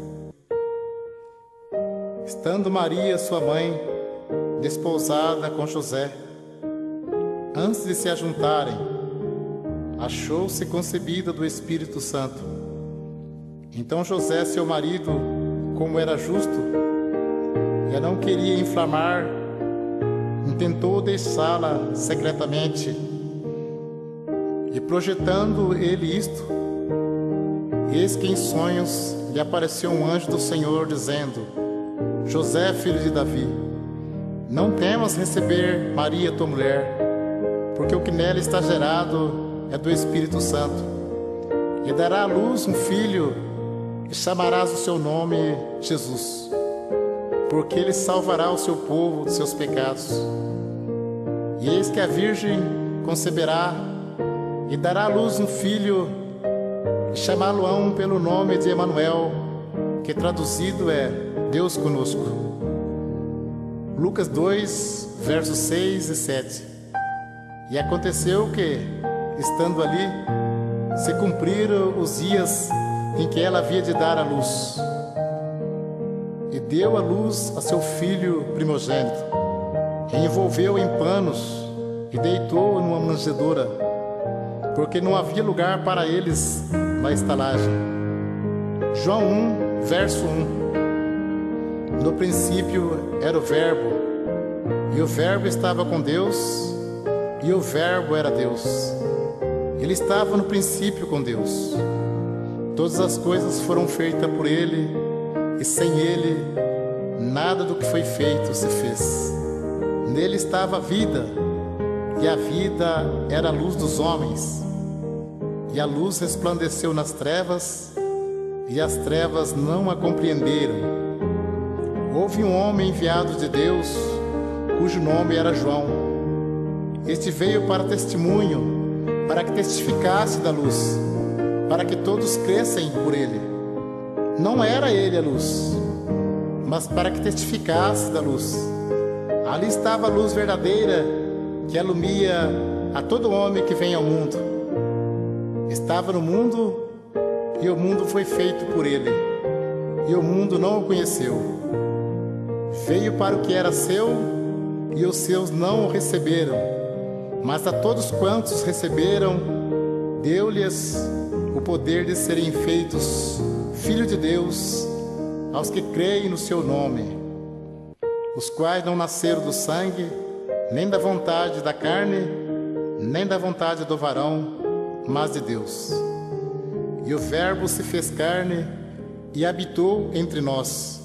Estando Maria, sua mãe, desposada com José, antes de se ajuntarem, achou-se concebida do Espírito Santo. Então José, seu marido, como era justo, e não queria inflamar, intentou deixá-la secretamente. E projetando ele isto, eis que em sonhos lhe apareceu um anjo do Senhor, dizendo: José, filho de Davi, não temas receber Maria, tua mulher, porque o que nela está gerado é do Espírito Santo. E dará à luz um filho, e chamarás o seu nome Jesus, porque ele salvará o seu povo de seus pecados. E eis que a Virgem conceberá e dará à luz um filho, e chamá-lo-ão pelo nome de Emanuel, que traduzido é Deus conosco. Lucas 2, versos 6 e 7. E aconteceu que, estando ali, se cumpriram os dias em que ela havia de dar à luz. E deu à luz a seu filho primogênito, e envolveu em panos, e deitou numa manjedoura, porque não havia lugar para eles na estalagem. João 1, verso 1. No princípio era o Verbo, e o Verbo estava com Deus, e o Verbo era Deus. Ele estava no princípio com Deus. Todas as coisas foram feitas por Ele, e sem Ele, nada do que foi feito se fez. Nele estava a vida, e a vida era a luz dos homens. E a luz resplandeceu nas trevas, e as trevas não a compreenderam. Houve um homem enviado de Deus, cujo nome era João. Este veio para testemunho, para que testificasse da luz, para que todos crescem por ele. Não era ele a luz, mas para que testificasse da luz. Ali estava a luz verdadeira, que alumia a todo homem que vem ao mundo. Estava no mundo, e o mundo foi feito por ele, e o mundo não o conheceu. Veio para o que era seu, e os seus não o receberam. Mas a todos quantos receberam, deu-lhes o poder de serem feitos filhos de Deus, aos que creem no seu nome, os quais não nasceram do sangue, nem da vontade da carne, nem da vontade do varão, mas de Deus. E o Verbo se fez carne e habitou entre nós,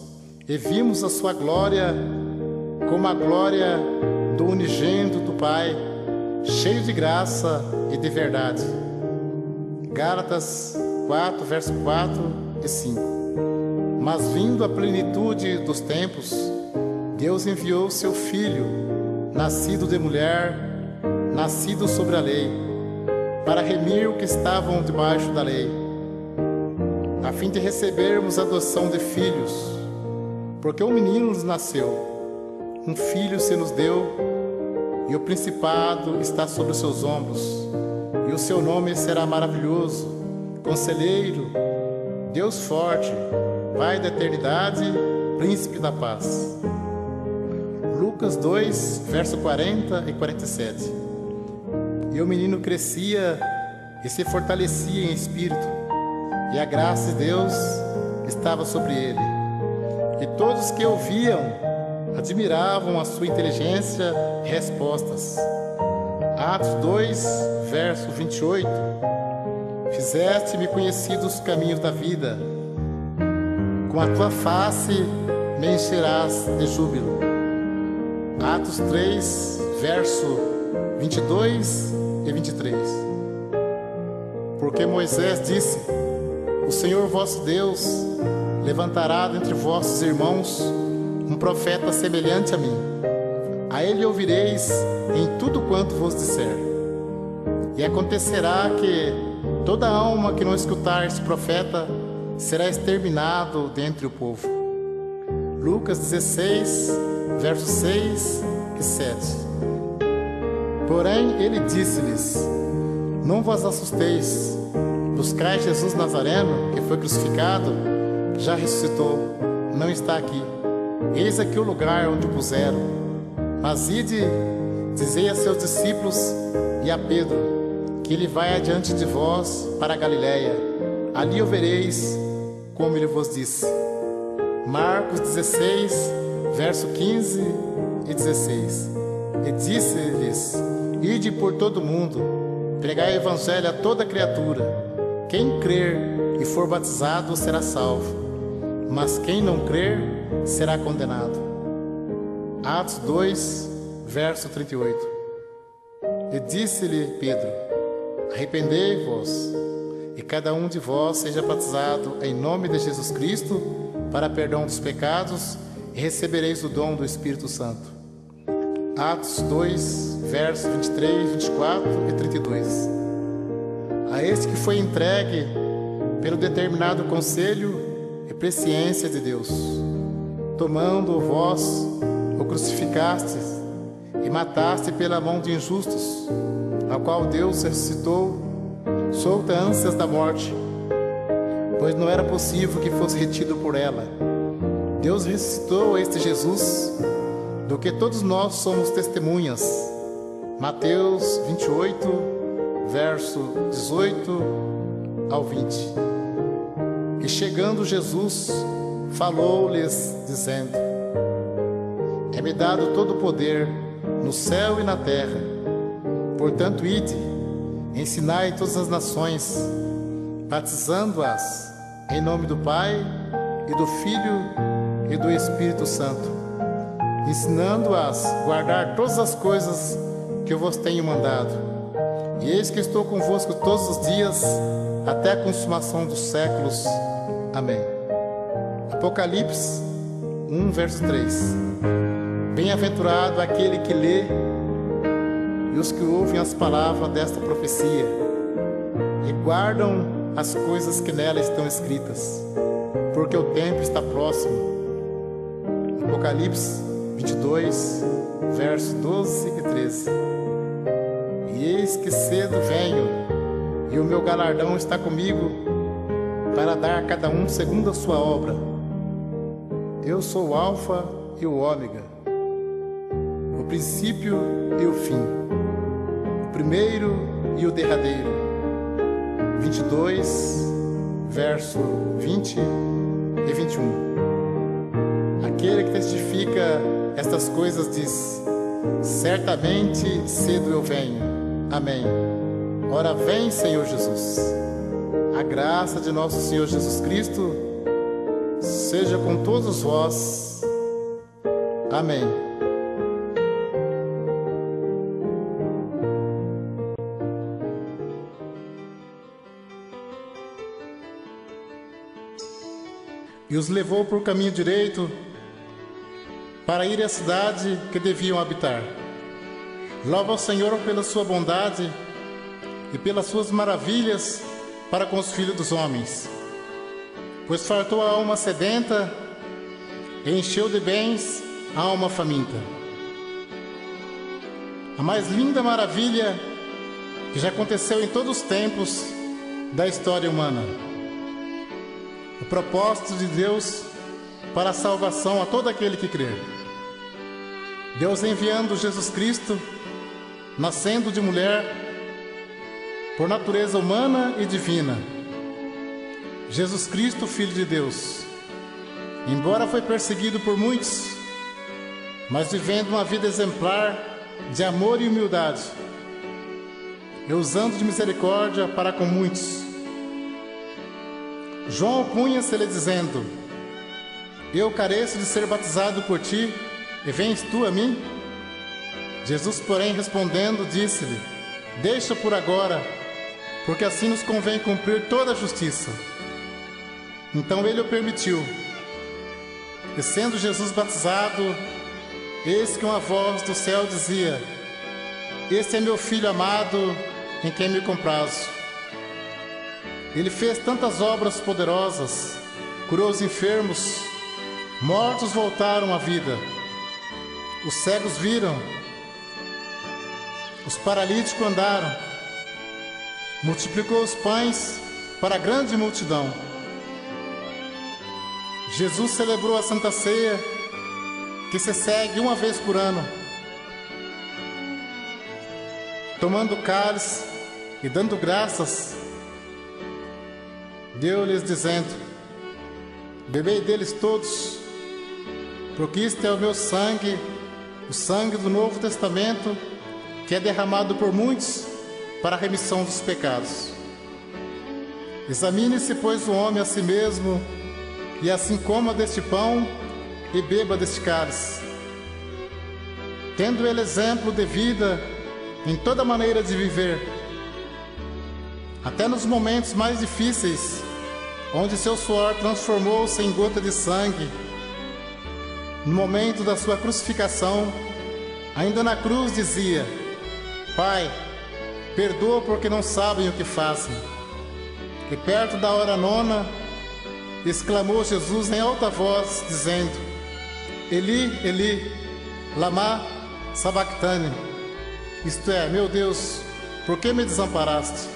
e vimos a sua glória como a glória do unigênito do Pai, cheio de graça e de verdade. Gálatas 4, verso 4 e 5. Mas vindo a plenitude dos tempos, Deus enviou seu Filho, nascido de mulher, nascido sobre a lei, para remir os que estavam debaixo da lei, a fim de recebermos a adoção de filhos. Porque um menino nos nasceu, um filho se nos deu, e o principado está sobre os seus ombros, e o seu nome será maravilhoso, Conselheiro, Deus forte, Pai da eternidade, Príncipe da paz. Lucas 2, verso 40 e 47. E o menino crescia e se fortalecia em espírito, e a graça de Deus estava sobre ele. E todos que ouviam admiravam a sua inteligência e respostas. Atos 2, verso 28. Fizeste-me conhecido os caminhos da vida, com a tua face me encherás de júbilo. Atos 3, verso 22 e 23. Porque Moisés disse: o Senhor vosso Deus levantará dentre vossos irmãos um profeta semelhante a mim. A ele ouvireis em tudo quanto vos disser. E acontecerá que toda alma que não escutar este profeta será exterminado dentre o povo. Lucas 16, versos 6 e 7. Porém ele disse-lhes: não vos assusteis, buscai Jesus Nazareno, que foi crucificado, já ressuscitou, não está aqui. Eis aqui o lugar onde o puseram. Mas ide, dizei a seus discípulos e a Pedro, que ele vai adiante de vós para a Galiléia. Ali o vereis, como ele vos disse. Marcos 16, verso 15 e 16. E disse-lhes: ide por todo o mundo, pregai o evangelho a toda criatura. Quem crer e for batizado será salvo, mas quem não crer será condenado. Atos 2, verso 38. E disse-lhe Pedro: arrependei-vos, e cada um de vós seja batizado em nome de Jesus Cristo para perdão dos pecados, e recebereis o dom do Espírito Santo. Atos 2, versos 23, 24 e 32. A este que foi entregue pelo determinado conselho e presciência de Deus, tomando vós o crucificastes e mataste pela mão de injustos, ao qual Deus ressuscitou, solta ânsias da morte, pois não era possível que fosse retido por ela. Deus ressuscitou este Jesus, do que todos nós somos testemunhas. Mateus 28, verso 18 ao 20. E chegando Jesus, falou-lhes, dizendo: É-me dado todo o poder no céu e na terra. Portanto, ide, ensinai todas as nações, batizando-as em nome do Pai, e do Filho, e do Espírito Santo, ensinando-as a guardar todas as coisas que eu vos tenho mandado. E eis que estou convosco todos os dias, até a consumação dos séculos. Amém. Apocalipse 1, verso 3. Bem-aventurado aquele que lê e os que ouvem as palavras desta profecia e guardam as coisas que nela estão escritas, porque o tempo está próximo. Apocalipse 22, versos 12 e 13. E eis que cedo venho, e o meu galardão está comigo, para dar a cada um segundo a sua obra. Eu sou o Alfa e o Ômega, o princípio e o fim, o primeiro e o derradeiro. 22, verso 20 e 21. Aquele que testifica estas coisas diz: certamente cedo eu venho. Amém. Ora vem, Senhor Jesus. A graça de nosso Senhor Jesus Cristo seja com todos vós. Amém. E os levou por caminho direito para ir à cidade que deviam habitar. Louva ao Senhor pela sua bondade e pelas suas maravilhas para com os filhos dos homens. Pois fartou a alma sedenta e encheu de bens a alma faminta. A mais linda maravilha que já aconteceu em todos os tempos da história humana. O propósito de Deus para a salvação a todo aquele que crer. Deus enviando Jesus Cristo, nascendo de mulher, por natureza humana e divina. Jesus Cristo, Filho de Deus, embora foi perseguido por muitos, mas vivendo uma vida exemplar de amor e humildade, e usando de misericórdia para com muitos. João opunha-se-lhe dizendo: Eu careço de ser batizado por ti, e vens tu a mim? Jesus, porém, respondendo, disse-lhe: Deixa por agora, porque assim nos convém cumprir toda a justiça. Então ele o permitiu. E sendo Jesus batizado, eis que uma voz do céu dizia: Este é meu Filho amado, em quem me comprazo. Ele fez tantas obras poderosas, curou os enfermos, mortos voltaram à vida, os cegos viram, os paralíticos andaram, multiplicou os pães para a grande multidão. Jesus celebrou a Santa Ceia, que se segue uma vez por ano, tomando o cálice e dando graças, deu-lhes dizendo: Bebei deles todos, porque isto é o meu sangue, o sangue do Novo Testamento, que é derramado por muitos para a remissão dos pecados. Examine-se, pois, o homem a si mesmo, e assim coma deste pão e beba deste cálice, tendo ele exemplo de vida em toda maneira de viver, até nos momentos mais difíceis, onde seu suor transformou-se em gota de sangue, no momento da sua crucificação, Ainda na cruz dizia: Pai, perdoa porque não sabem o que fazem. E perto da hora nona, exclamou Jesus em alta voz, dizendo: Eli, Eli, lama sabachthani. Isto é, meu Deus, por que me desamparaste?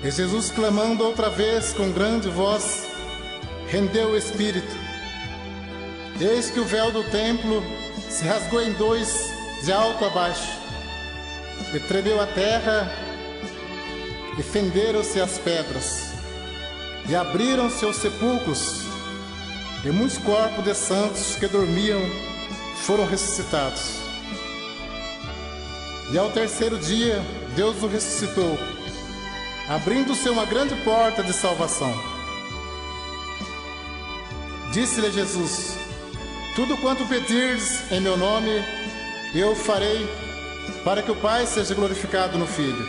E Jesus, clamando outra vez com grande voz, rendeu o espírito. Eis que o véu do templo se rasgou em dois, de alto a baixo, e tremeu a terra, e fenderam-se as pedras, e abriram-se os sepulcros, e muitos corpos de santos que dormiam foram ressuscitados. E ao terceiro dia, Deus o ressuscitou, abrindo-se uma grande porta de salvação. Disse-lhe Jesus: Tudo quanto pedirdes em meu nome, eu farei, para que o Pai seja glorificado no Filho.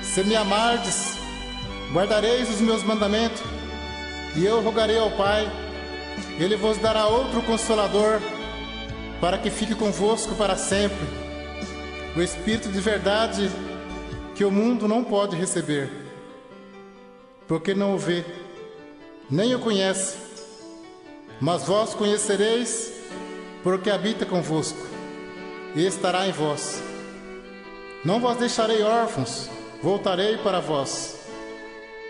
Se me amardes, guardareis os meus mandamentos, e eu rogarei ao Pai, Ele vos dará outro Consolador, para que fique convosco para sempre, o Espírito de verdade, que o mundo não pode receber, porque não o vê, nem o conhece, mas vós conhecereis, porque habita convosco, e estará em vós. Não vos deixarei órfãos, voltarei para vós.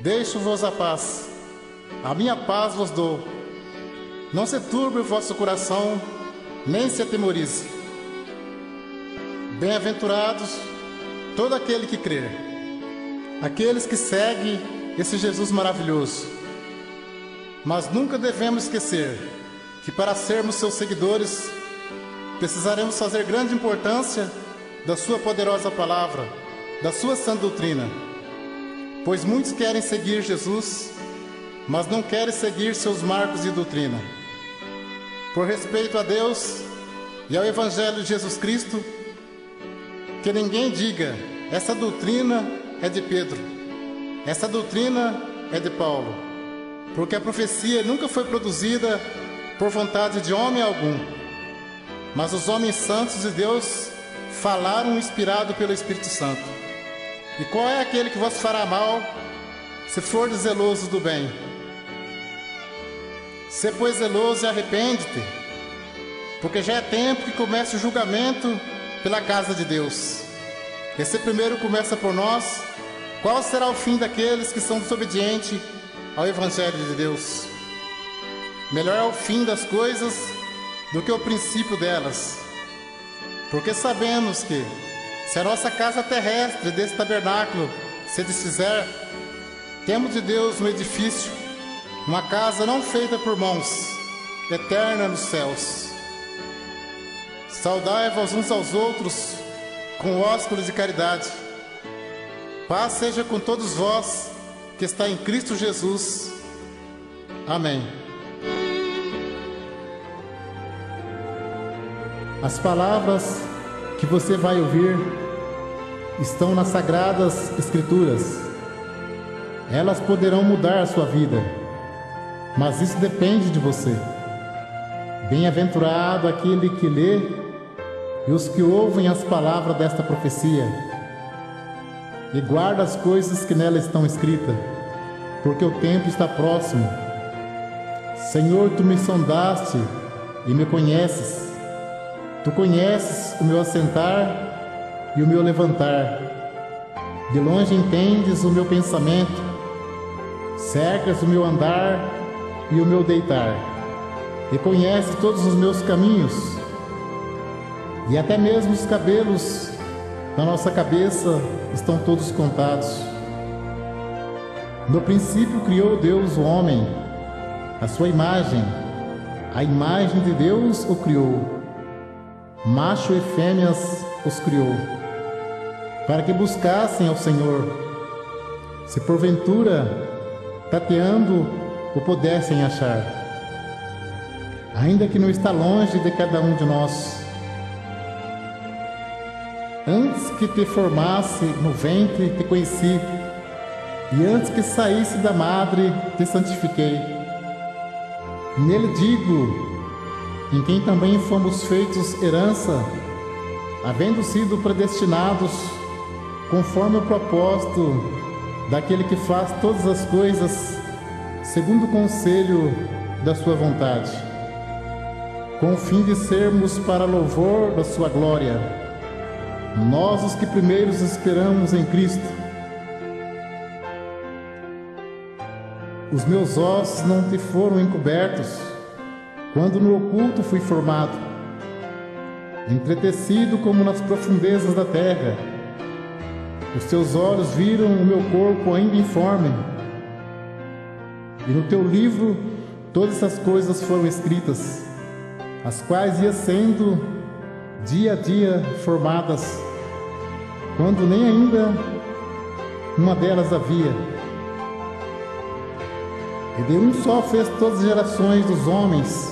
Deixo-vos a paz, a minha paz vos dou. Não se turbe o vosso coração, nem se atemorize. Bem-aventurados todo aquele que crer, aqueles que seguem esse Jesus maravilhoso. Mas nunca devemos esquecer que para sermos seus seguidores, precisaremos fazer grande importância da sua poderosa palavra, da sua sã doutrina. Pois muitos querem seguir Jesus, mas não querem seguir seus marcos de doutrina. Por respeito a Deus e ao Evangelho de Jesus Cristo, que ninguém diga: essa doutrina é de Pedro, essa doutrina é de Paulo, porque a profecia nunca foi produzida por vontade de homem algum, mas os homens santos de Deus falaram inspirado pelo Espírito Santo. E qual é aquele que vos fará mal, se for zeloso do bem? Se pois zeloso e arrepende-te, porque já é tempo que comece o julgamento pela casa de Deus. E se primeiro começa por nós, qual será o fim daqueles que são desobedientes ao Evangelho de Deus? Melhor é o fim das coisas do que o princípio delas, porque sabemos que, se a nossa casa terrestre desse tabernáculo se desfizer, temos de Deus um edifício, uma casa não feita por mãos, eterna nos céus. Saudai-vos uns aos outros com ósculos de caridade. Paz seja com todos vós que está em Cristo Jesus. Amém. As palavras que você vai ouvir estão nas Sagradas Escrituras. Elas poderão mudar a sua vida, mas isso depende de você. Bem-aventurado aquele que lê e os que ouvem as palavras desta profecia e guarda as coisas que nela estão escritas, porque o tempo está próximo. Senhor, tu me sondaste e me conheces. Tu conheces o meu assentar e o meu levantar. De longe entendes o meu pensamento, cercas o meu andar e o meu deitar, e conheces todos os meus caminhos, e até mesmo os cabelos da nossa cabeça estão todos contados. No princípio criou Deus o homem, a sua imagem, a imagem de Deus o criou. Macho e fêmeas os criou, para que buscassem ao Senhor, se porventura, tateando, o pudessem achar. Ainda que não está longe de cada um de nós. Antes que te formasse no ventre, te conheci, e antes que saísse da madre, te santifiquei. Nele digo: em quem também fomos feitos herança, havendo sido predestinados conforme o propósito daquele que faz todas as coisas segundo o conselho da sua vontade, com o fim de sermos para louvor da sua glória, nós os que primeiros esperamos em Cristo. Os meus ossos não te foram encobertos, quando no oculto fui formado, entretecido como nas profundezas da terra. Os teus olhos viram o meu corpo ainda informe, e no teu livro todas essas coisas foram escritas, as quais ia sendo dia a dia formadas, quando nem ainda uma delas havia. E de um só fez todas as gerações dos homens,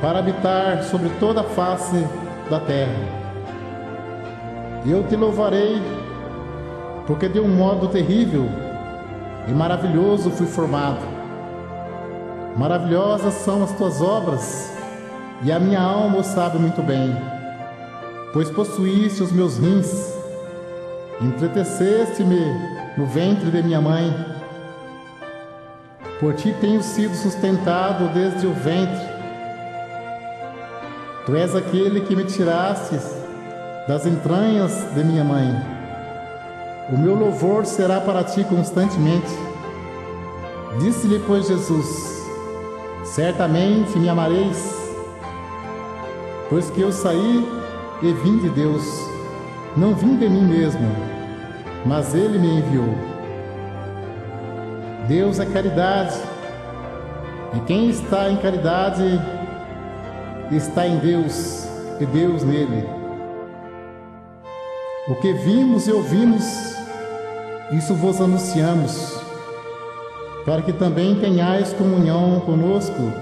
para habitar sobre toda a face da terra. E eu te louvarei, porque de um modo terrível e maravilhoso fui formado. Maravilhosas são as tuas obras, e a minha alma o sabe muito bem. Pois possuíste os meus rins, entreteceste-me no ventre de minha mãe. Por ti tenho sido sustentado desde o ventre. Tu és aquele que me tirastes das entranhas de minha mãe. O meu louvor será para ti constantemente. Disse-lhe, pois, Jesus: certamente me amareis, pois que eu saí e vim de Deus, não vim de mim mesmo, mas Ele me enviou. Deus é caridade, e quem está em caridade está em Deus, e Deus nele. O que vimos e ouvimos, isso vos anunciamos, para que também tenhais comunhão conosco,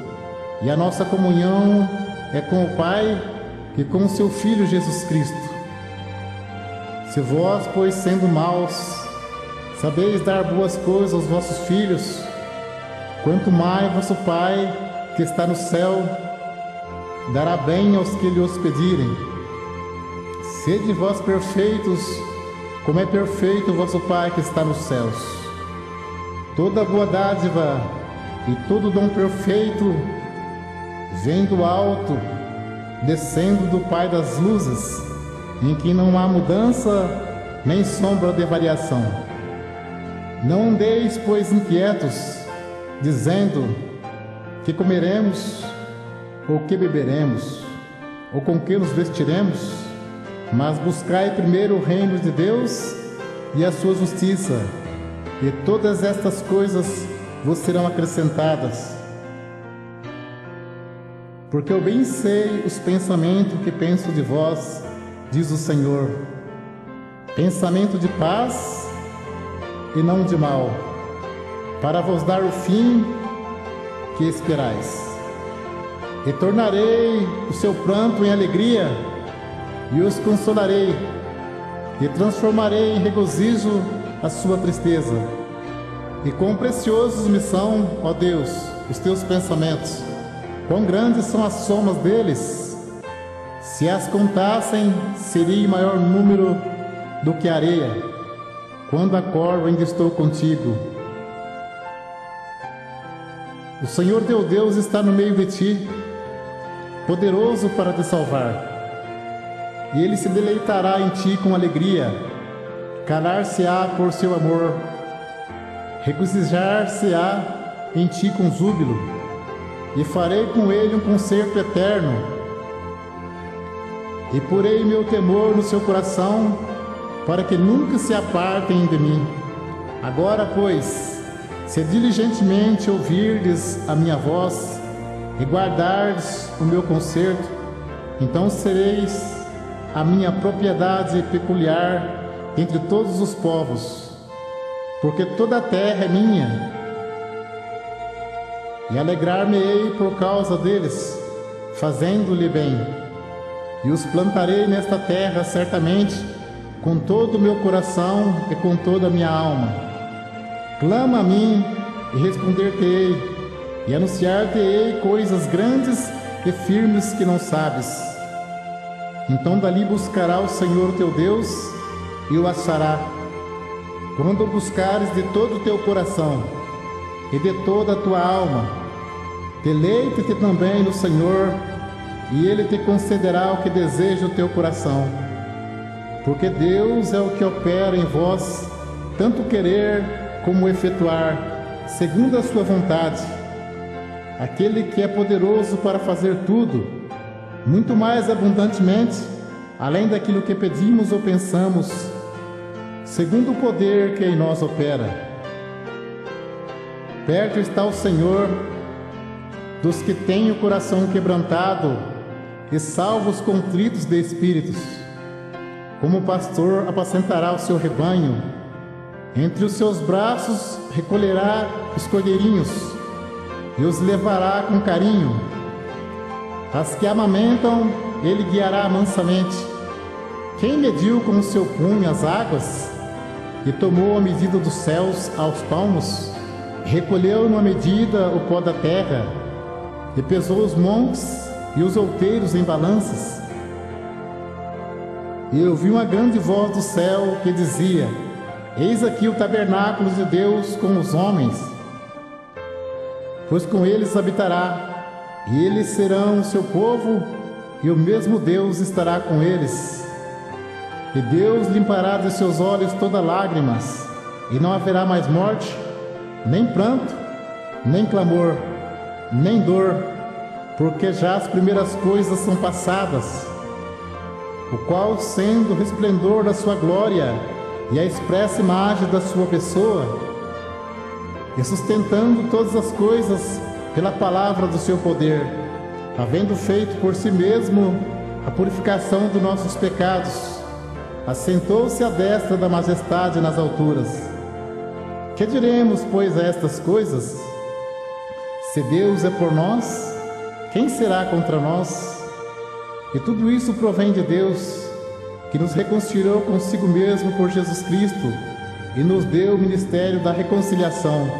e a nossa comunhão é com o Pai e com o seu Filho Jesus Cristo. Se vós, pois, sendo maus, sabeis dar boas coisas aos vossos filhos, quanto mais vosso Pai, que está no céu, dará bem aos que lhe os pedirem. Sede vós perfeitos, como é perfeito o vosso Pai que está nos céus. Toda boa dádiva e todo dom perfeito vem do alto, descendo do Pai das luzes, em que não há mudança nem sombra de variação. Não andeis, pois, inquietos, dizendo: que comeremos, ou que beberemos, ou com que nos vestiremos? Mas buscai primeiro o reino de Deus e a sua justiça, e todas estas coisas vos serão acrescentadas. Porque eu bem sei os pensamentos que penso de vós, diz o Senhor, pensamento de paz e não de mal, para vos dar o fim que esperais. E tornarei o seu pranto em alegria, e os consolarei, e transformarei em regozijo a sua tristeza. E quão preciosos me são, ó Deus, os teus pensamentos, quão grandes são as somas deles. Se as contassem, seria maior número do que a areia. Quando acordo, ainda estou contigo. O Senhor teu Deus está no meio de ti, poderoso para te salvar. E Ele se deleitará em ti com alegria, calar-se-á por seu amor, regozijar-se-á em ti com júbilo, e farei com ele um concerto eterno. E porei meu temor no seu coração, para que nunca se apartem de mim. Agora, pois, se diligentemente ouvirdes a minha voz, e guardardes o meu concerto, então sereis a minha propriedade peculiar entre todos os povos, porque toda a terra é minha, e alegrar-me-ei por causa deles, fazendo-lhe bem, e os plantarei nesta terra certamente, com todo o meu coração e com toda a minha alma. Clama a mim e responder-te-ei, e anunciar-te-ei coisas grandes e firmes que não sabes. Então dali buscará o Senhor teu Deus e o achará, quando o buscares de todo o teu coração e de toda a tua alma. Deleite-te também no Senhor, e Ele te concederá o que deseja o teu coração. Porque Deus é o que opera em vós, tanto querer como efetuar, segundo a sua vontade. Aquele que é poderoso para fazer tudo, muito mais abundantemente, além daquilo que pedimos ou pensamos, segundo o poder que em nós opera. Perto está o Senhor dos que têm o coração quebrantado e salva os contritos de espíritos. Como o pastor apacentará o seu rebanho, entre os seus braços recolherá os cordeirinhos e os levará com carinho. As que amamentam, ele guiará mansamente. Quem mediu com o seu punho as águas e tomou a medida dos céus aos palmos, recolheu numa medida o pó da terra e pesou os montes e os outeiros em balanças. E eu vi uma grande voz do céu que dizia: Eis aqui o tabernáculo de Deus com os homens, pois com eles habitará, e eles serão o seu povo, e o mesmo Deus estará com eles. E Deus limpará de seus olhos toda lágrimas, e não haverá mais morte, nem pranto, nem clamor, nem dor, porque já as primeiras coisas são passadas. O qual, sendo o resplendor da sua glória e a expressa imagem da sua pessoa, e sustentando todas as coisas pela palavra do seu poder, havendo feito por si mesmo a purificação dos nossos pecados, assentou-se à destra da majestade nas alturas. Que diremos, pois, a estas coisas? Se Deus é por nós, quem será contra nós? E tudo isso provém de Deus, que nos reconciliou consigo mesmo por Jesus Cristo e nos deu o ministério da reconciliação.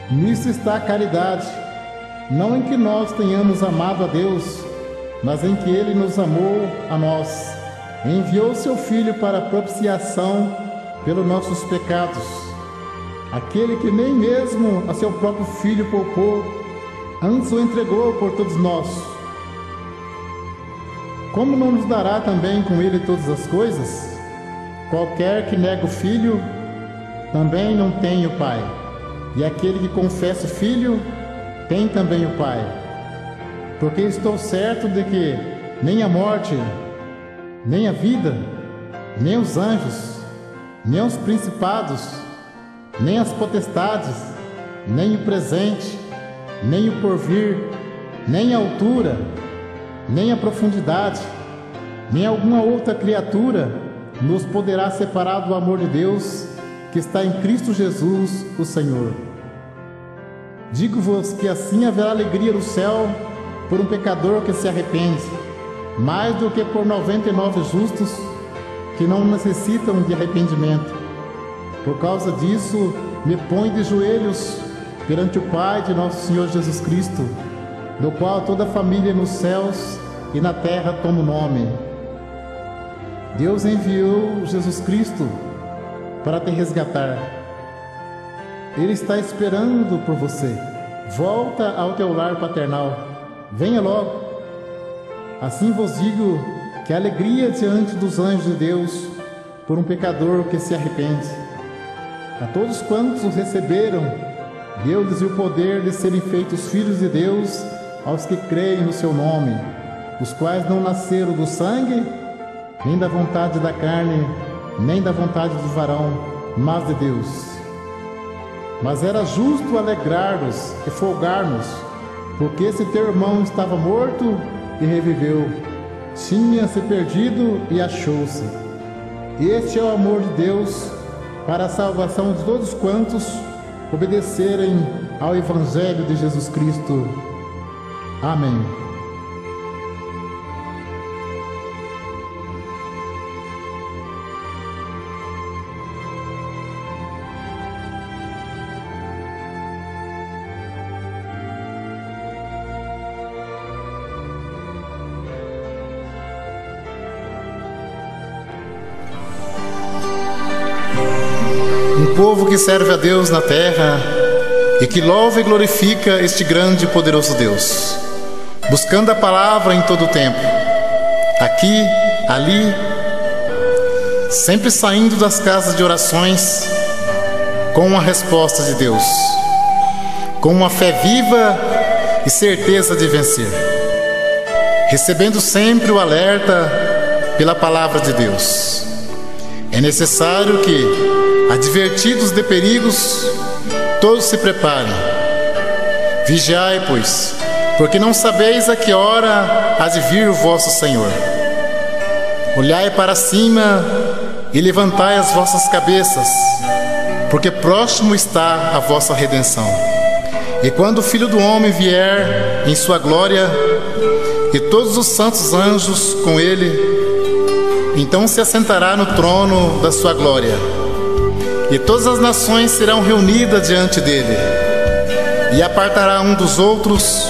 Nisso está a caridade, não em que nós tenhamos amado a Deus, mas em que Ele nos amou a nós, e enviou seu Filho para a propiciação pelos nossos pecados. Aquele que nem mesmo a seu próprio Filho poupou, antes o entregou por todos nós. Como não nos dará também com Ele todas as coisas? Qualquer que nega o Filho, também não tem o Pai. E aquele que confessa o Filho, tem também o Pai. Porque estou certo de que nem a morte, nem a vida, nem os anjos, nem os principados, nem as potestades, nem o presente, nem o porvir, nem a altura, nem a profundidade, nem alguma outra criatura nos poderá separar do amor de Deus que está em Cristo Jesus, o Senhor. Digo-vos que assim haverá alegria no céu por um pecador que se arrepende, mais do que por 99 justos que não necessitam de arrependimento. Por causa disso, me ponho de joelhos perante o Pai de nosso Senhor Jesus Cristo, do qual toda a família nos céus e na terra toma o nome. Deus enviou Jesus Cristo para te resgatar. Ele está esperando por você. Volta ao teu lar paternal. Venha logo. Assim vos digo que a alegria diante dos anjos de Deus por um pecador que se arrepende. A todos quantos os receberam, deu-lhes o poder de serem feitos filhos de Deus aos que creem no seu nome, os quais não nasceram do sangue, nem da vontade da carne, nem da vontade do varão, mas de Deus. Mas era justo alegrar-nos e folgar-nos, porque esse teu irmão estava morto e reviveu, tinha-se perdido e achou-se. Este é o amor de Deus para a salvação de todos quantos obedecerem ao Evangelho de Jesus Cristo. Amém. povo que serve a Deus na terra e que louva e glorifica este grande e poderoso Deus, buscando a palavra em todo o tempo, aqui, ali, sempre saindo das casas de orações com uma resposta de Deus, com uma fé viva e certeza de vencer, recebendo sempre o alerta pela palavra de Deus. É necessário que, advertidos de perigos, todos se preparem. Vigiai, pois, porque não sabeis a que hora há de vir o vosso Senhor. Olhai para cima e levantai as vossas cabeças, porque próximo está a vossa redenção. E quando o Filho do Homem vier em sua glória, e todos os santos anjos com ele, então se assentará no trono da sua glória, e todas as nações serão reunidas diante dele, e apartará um dos outros,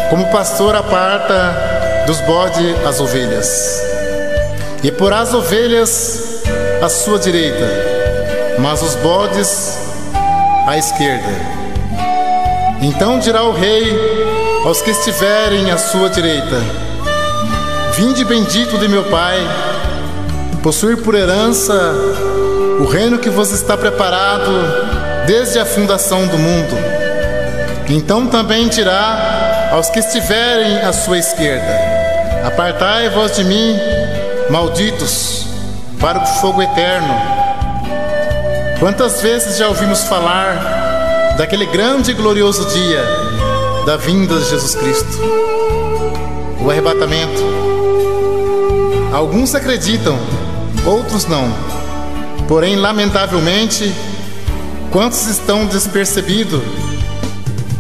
como o pastor aparta dos bodes as ovelhas. E porá as ovelhas à sua direita, mas os bodes à esquerda. Então dirá o rei aos que estiverem à sua direita: vinde bendito de meu Pai, possuir por herança o reino que vos está preparado desde a fundação do mundo. Então também dirá aos que estiverem à sua esquerda: apartai-vos de mim, malditos, para o fogo eterno. Quantas vezes já ouvimos falar daquele grande e glorioso dia da vinda de Jesus Cristo, o arrebatamento. Alguns acreditam, outros não. Porém, lamentavelmente, quantos estão despercebidos,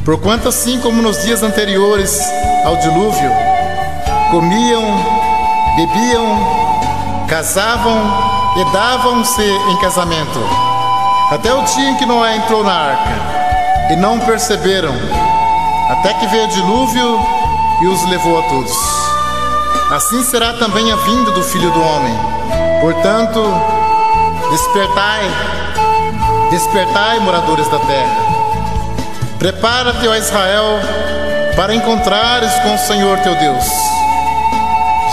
porquanto, assim como nos dias anteriores ao dilúvio, comiam, bebiam, casavam e davam-se em casamento, até o dia em que Noé entrou na arca, e não perceberam, até que veio o dilúvio e os levou a todos. Assim será também a vinda do Filho do Homem. Portanto, despertai, despertai, moradores da terra. Prepara-te, ó Israel, para encontrares com o Senhor teu Deus.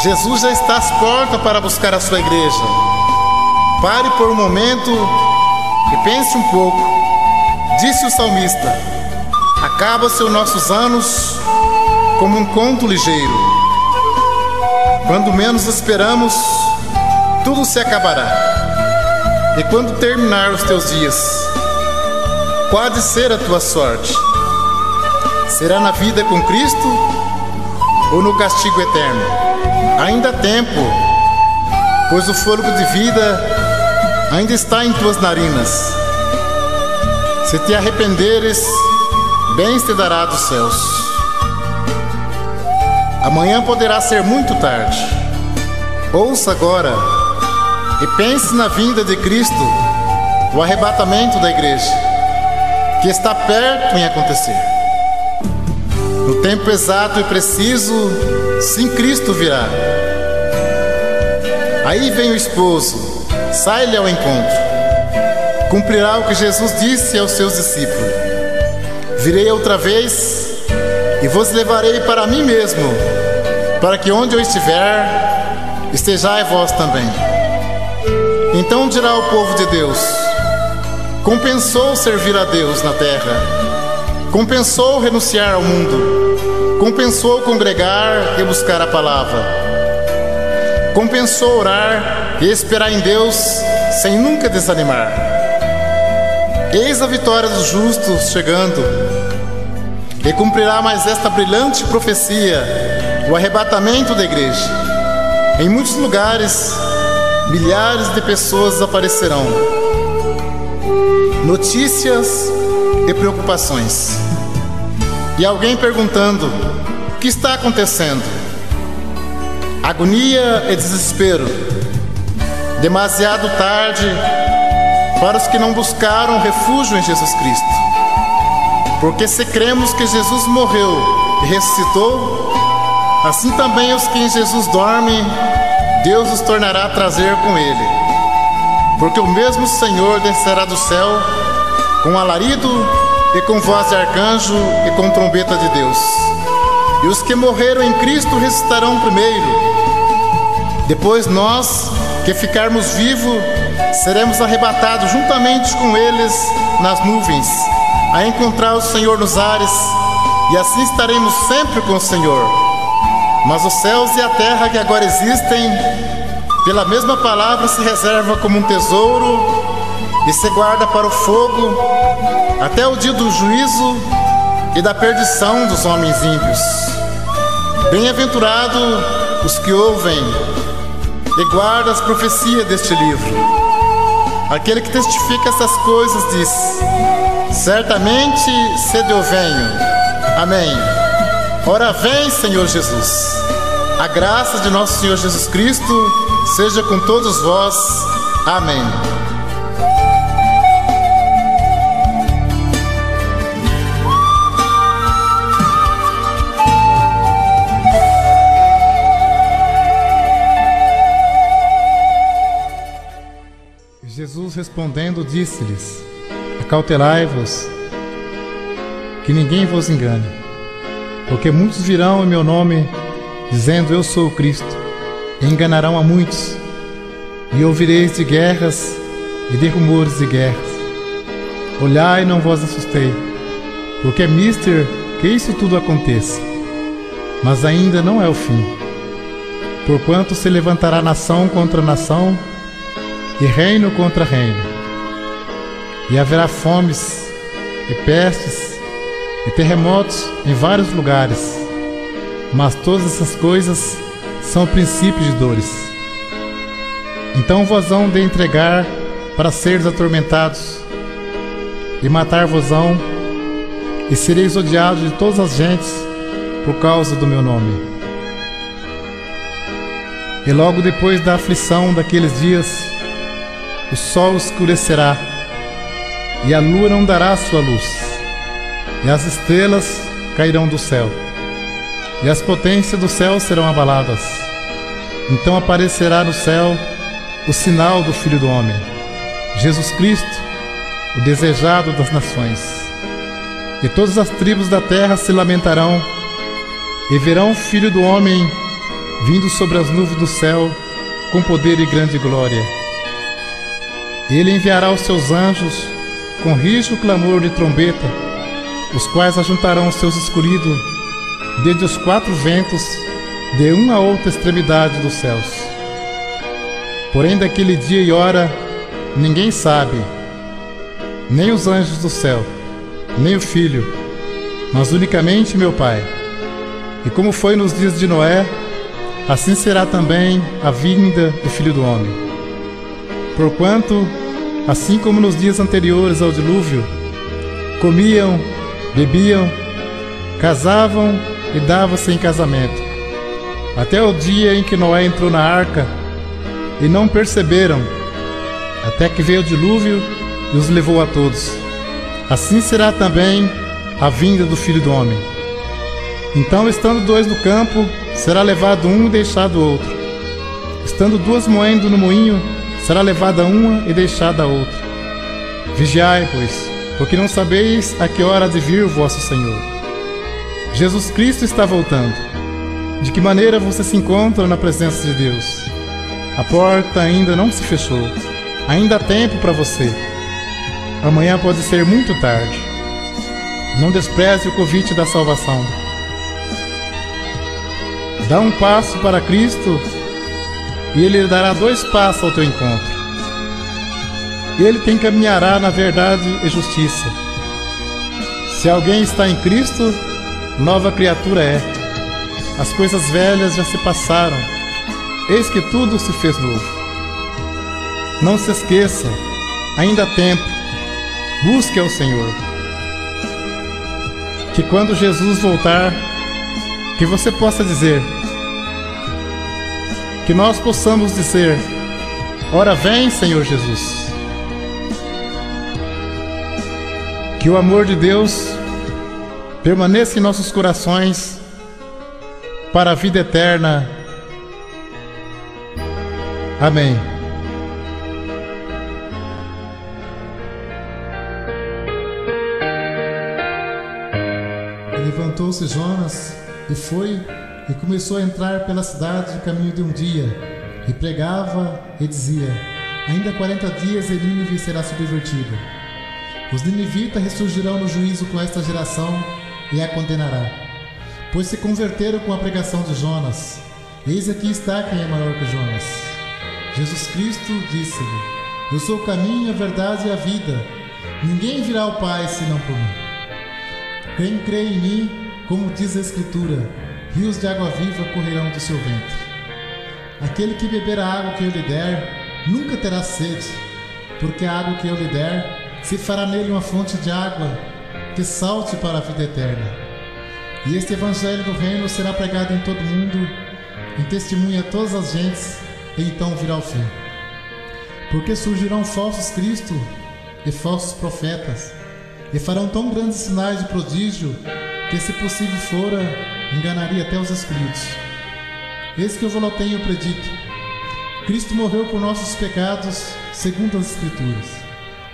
Jesus já está às portas para buscar a sua igreja. Pare por um momento e pense um pouco. Disse o salmista: acaba-se os nossos anos como um conto ligeiro. Quando menos esperamos, tudo se acabará. E quando terminar os teus dias, pode ser a tua sorte. Será na vida com Cristo ou no castigo eterno? Ainda há tempo, pois o fôlego de vida ainda está em tuas narinas. Se te arrependeres, bens te dará dos céus. Amanhã poderá ser muito tarde. Ouça agora e pense na vinda de Cristo, o arrebatamento da igreja, que está perto em acontecer. No tempo exato e preciso, sim, Cristo virá. Aí vem o esposo, sai-lhe ao encontro. Cumprirá o que Jesus disse aos seus discípulos: virei outra vez e vos levarei para mim mesmo, para que onde eu estiver, estejai vós também. Então dirá o povo de Deus: compensou servir a Deus na terra, compensou renunciar ao mundo, compensou congregar e buscar a palavra, compensou orar e esperar em Deus sem nunca desanimar. Eis a vitória dos justos chegando, e cumprirá mais esta brilhante profecia, o arrebatamento da igreja. Em muitos lugares, milhares de pessoas aparecerão. Notícias e preocupações. E alguém perguntando: o que está acontecendo? Agonia e desespero. Demasiado tarde para os que não buscaram refúgio em Jesus Cristo. Porque se cremos que Jesus morreu e ressuscitou, assim também os que em Jesus dormem, Deus os tornará a trazer com Ele. porque o mesmo Senhor descerá do céu com alarido e com voz de arcanjo e com trombeta de Deus. E os que morreram em Cristo ressuscitarão primeiro. Depois nós, que ficarmos vivos, seremos arrebatados juntamente com eles nas nuvens, a encontrar o Senhor nos ares, e assim estaremos sempre com o Senhor. Mas os céus e a terra que agora existem, pela mesma palavra se reserva como um tesouro e se guarda para o fogo, até o dia do juízo e da perdição dos homens ímpios. Bem-aventurado os que ouvem e guardam as profecias deste livro. Aquele que testifica essas coisas diz: certamente cedo eu venho. Amém. Ora vem, Senhor Jesus. A graça de nosso Senhor Jesus Cristo seja com todos vós. Amém. Jesus respondendo disse-lhes: acautelai-vos, que ninguém vos engane, porque muitos virão em meu nome, dizendo eu sou o Cristo, e enganarão a muitos. E ouvireis de guerras e de rumores de guerras. Olhai e não vos assustei, porque é mister que isso tudo aconteça, mas ainda não é o fim. Porquanto se levantará nação contra nação, e reino contra reino, e haverá fomes, e pestes, e terremotos em vários lugares, mas todas essas coisas são o princípio de dores. Então vos hão de entregar para seres atormentados, e matar-vos-ão, e sereis odiados de todas as gentes por causa do meu nome. E logo depois da aflição daqueles dias, o sol escurecerá, e a lua não dará sua luz, e as estrelas cairão do céu, e as potências do céu serão abaladas. Então aparecerá no céu o sinal do Filho do Homem, Jesus Cristo, o desejado das nações. E todas as tribos da terra se lamentarão, e verão o Filho do Homem vindo sobre as nuvens do céu com poder e grande glória. Ele enviará os seus anjos com rijo clamor de trombeta, os quais ajuntarão os seus escolhidos desde os quatro ventos, de uma a outra extremidade dos céus. Porém daquele dia e hora ninguém sabe, nem os anjos do céu, nem o Filho, mas unicamente meu Pai. E como foi nos dias de Noé, assim será também a vinda do Filho do Homem. Porquanto, assim como nos dias anteriores ao dilúvio, comiam, bebiam, casavam e davam-se em casamento, até o dia em que Noé entrou na arca, e não perceberam, até que veio o dilúvio e os levou a todos. Assim será também a vinda do Filho do Homem. Então, estando dois no campo, será levado um e deixado o outro. Estando duas moendo no moinho, será levada uma e deixada a outra. Vigiai, pois, porque não sabeis a que hora há de vir o vosso Senhor. Jesus Cristo está voltando. De que maneira você se encontra na presença de Deus? A porta ainda não se fechou. Ainda há tempo para você. Amanhã pode ser muito tarde. Não despreze o convite da salvação. Dá um passo para Cristo e Ele dará 2 passos ao teu encontro. Ele te encaminhará na verdade e justiça. Se alguém está em Cristo, nova criatura é. As coisas velhas já se passaram, eis que tudo se fez novo. Não se esqueça, ainda há tempo, busque ao Senhor. Que quando Jesus voltar, que você possa dizer, que nós possamos dizer: ora vem, Senhor Jesus. Que o amor de Deus permaneça em nossos corações para a vida eterna. Amém. Levantou-se Jonas e foi e começou a entrar pela cidade no caminho de um dia, e pregava e dizia: ainda 40 dias e Nínive será subvertida. Os ninivitas ressurgirão no juízo com esta geração e a condenará, pois se converteram com a pregação de Jonas. Eis aqui está quem é maior que Jonas. Jesus Cristo disse-lhe: eu sou o caminho, a verdade e a vida. Ninguém virá ao Pai senão por mim. Quem crê em mim, como diz a Escritura, rios de água viva correrão do seu ventre. Aquele que beber a água que eu lhe der, nunca terá sede, porque a água que eu lhe der se fará nele uma fonte de água que salte para a vida eterna. E este evangelho do reino será pregado em todo o mundo, em testemunha a todas as gentes, e então virá o fim. Porque surgirão falsos cristos e falsos profetas, e farão tão grandes sinais de prodígio, que se possível fora, enganaria até os escritos. Eis que eu vos tenho predito: Cristo morreu por nossos pecados, segundo as Escrituras,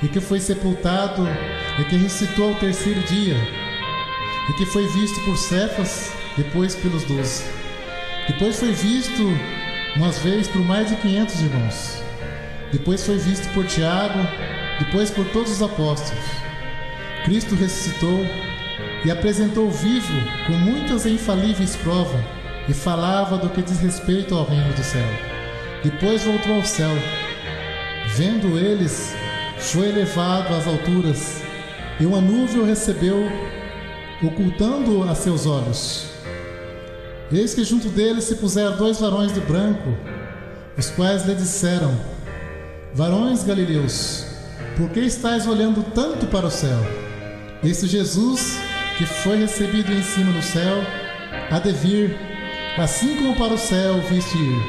e que foi sepultado, e que ressuscitou ao terceiro dia, e que foi visto por Cefas, depois pelos 12. Depois foi visto umas vezes por mais de 500 irmãos. Depois foi visto por Tiago, depois por todos os apóstolos. Cristo ressuscitou e apresentou vivo com muitas e infalíveis provas, e falava do que diz respeito ao reino do céu. Depois voltou ao céu. Vendo eles, foi elevado às alturas, e uma nuvem o recebeu, ocultando-o a seus olhos. Eis que junto dele se puseram 2 varões de branco, os quais lhe disseram: varões galileus, por que estáis olhando tanto para o céu? Este Jesus, que foi recebido em cima no céu, há de vir, assim como para o céu viste ir,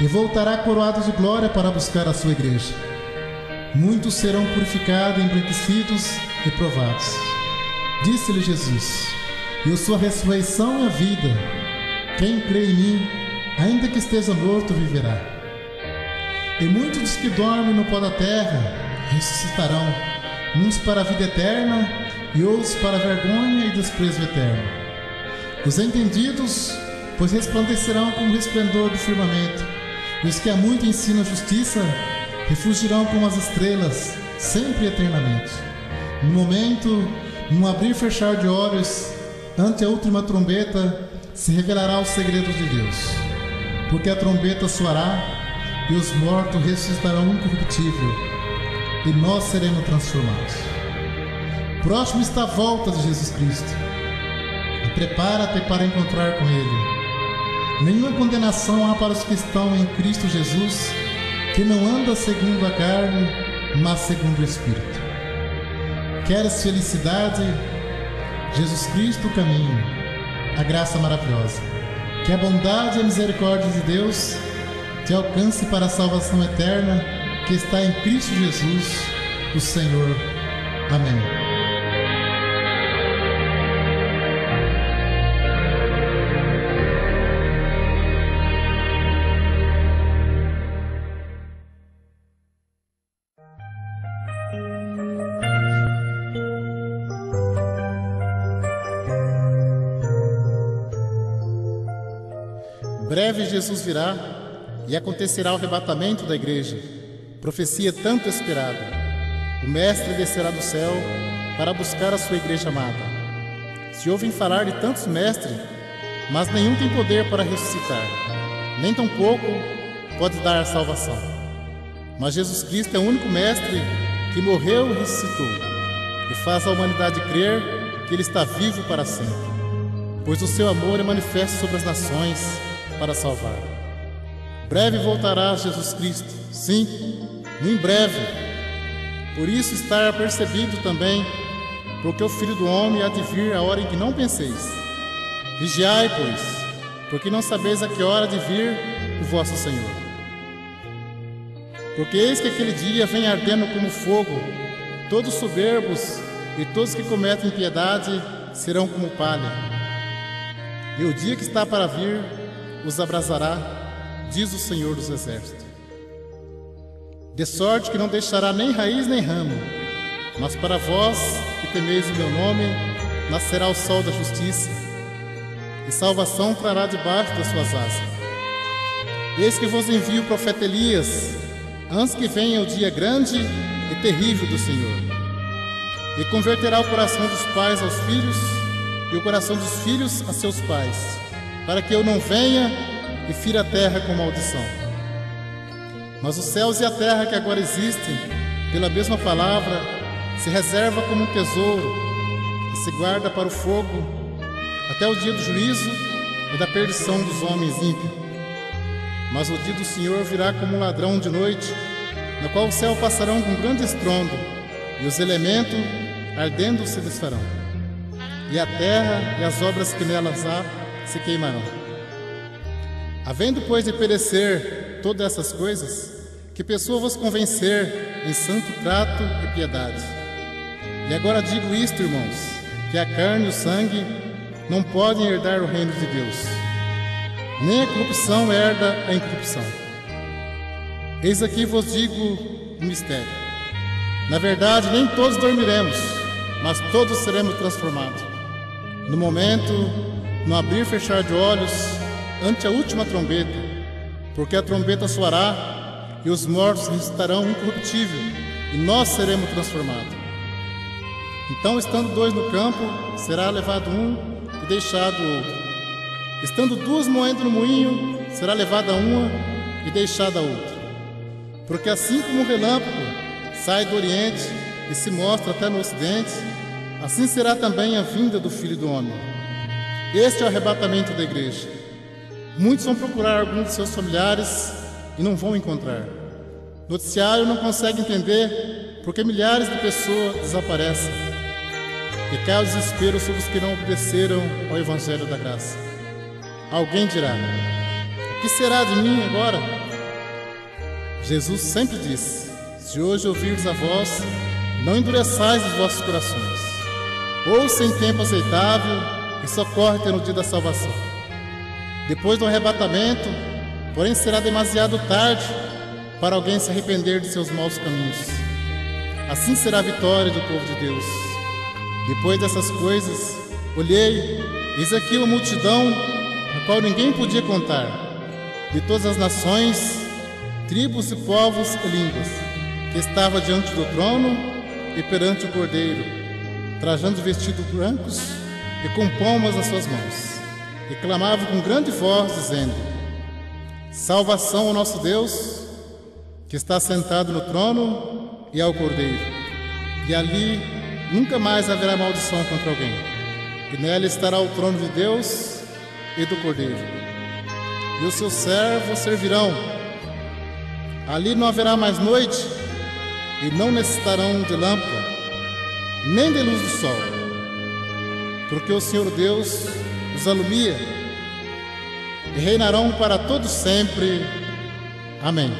e voltará coroado de glória para buscar a sua igreja. Muitos serão purificados, embranquecidos e provados. Disse-lhe Jesus: eu sou a ressurreição e a vida. Quem crê em mim, ainda que esteja morto, viverá. E muitos dos que dormem no pó da terra ressuscitarão, uns para a vida eterna e outros para a vergonha e desprezo eterno. Os entendidos, pois resplandecerão como o resplendor do firmamento, e os que há muito ensinam a justiça refugirão como as estrelas, sempre e eternamente. No momento, num abrir e fechar de olhos, ante a última trombeta, se revelará os segredos de Deus. Porque a trombeta soará, e os mortos ressuscitarão incorruptível, e nós seremos transformados. Próximo está a volta de Jesus Cristo, e prepara-te para encontrar com Ele. Nenhuma condenação há para os que estão em Cristo Jesus, que não anda segundo a carne, mas segundo o Espírito. Queres felicidade? Jesus Cristo o caminho, a graça maravilhosa. Que a bondade e a misericórdia de Deus te alcance para a salvação eterna que está em Cristo Jesus, o Senhor. Amém. Breve Jesus virá e acontecerá o arrebatamento da igreja, profecia tanto esperada. O Mestre descerá do céu para buscar a sua igreja amada. Se ouvem falar de tantos mestres, mas nenhum tem poder para ressuscitar, nem tampouco pode dar a salvação. Mas Jesus Cristo é o único Mestre que morreu e ressuscitou, e faz a humanidade crer que Ele está vivo para sempre, pois o seu amor é manifesto sobre as nações para salvar. Breve voltará Jesus Cristo, sim, muito breve. Por isso está apercebido também, porque o Filho do Homem há de vir a hora em que não penseis. Vigiai, pois, porque não sabeis a que hora de vir o vosso Senhor. Porque eis que aquele dia vem ardendo como fogo, todos soberbos e todos que cometem impiedade serão como palha. E o dia que está para vir os abrasará, diz o Senhor dos Exércitos. De sorte que não deixará nem raiz nem ramo, mas para vós que temeis o meu nome, nascerá o sol da justiça, e salvação trará debaixo das suas asas. Eis que vos envio o profeta Elias, antes que venha o dia grande e terrível do Senhor. E converterá o coração dos pais aos filhos, e o coração dos filhos a seus pais, para que eu não venha e fira a terra com maldição. Mas os céus e a terra que agora existem, pela mesma palavra, se reserva como um tesouro e se guarda para o fogo, até o dia do juízo e da perdição dos homens ímpios. Mas o dia do Senhor virá como um ladrão de noite, no qual o céu passarão com grande estrondo, e os elementos ardendo se desfarão, e a terra e as obras que nelas há se queimarão. Havendo, pois, de perecer todas essas coisas, que pessoa vos convencer em santo trato e piedade. E agora digo isto, irmãos, que a carne e o sangue não podem herdar o reino de Deus, nem a corrupção herda a incorrupção. Eis aqui vos digo um mistério. Na verdade, nem todos dormiremos, mas todos seremos transformados. No momento, no abrir e fechar de olhos, ante a última trombeta, porque a trombeta soará e os mortos ressuscitarão incorruptível, e nós seremos transformados. Então, estando dois no campo, será levado um e deixado o outro. Estando duas moendo no moinho, será levada uma e deixada a outra. Porque assim como o relâmpago sai do oriente e se mostra até no ocidente, assim será também a vinda do Filho do Homem. Este é o arrebatamento da igreja. Muitos vão procurar algum de seus familiares e não vão encontrar. O noticiário não consegue entender porque milhares de pessoas desaparecem. E cai o desespero sobre os que não obedeceram ao Evangelho da Graça. Alguém dirá: o que será de mim agora? Jesus sempre disse: se hoje ouvirdes a voz, não endureçais os vossos corações. Ouça em tempo aceitável e socorre-te no dia da salvação. Depois do arrebatamento, porém, será demasiado tarde para alguém se arrepender de seus maus caminhos. Assim será a vitória do povo de Deus. Depois dessas coisas, olhei, eis aqui uma multidão, a qual ninguém podia contar, de todas as nações, tribos e povos e línguas, que estava diante do trono e perante o Cordeiro, trajando vestidos brancos e com palmas nas suas mãos, e clamavam com grande voz, dizendo: salvação ao nosso Deus, que está sentado no trono, e ao Cordeiro. E ali nunca mais haverá maldição contra alguém, e nela estará o trono de Deus e do Cordeiro. E os seus servos servirão. Ali não haverá mais noite, e não necessitarão de lâmpada, nem de luz do sol, porque o Senhor Deus os alumia, e reinarão para todos sempre. Amém.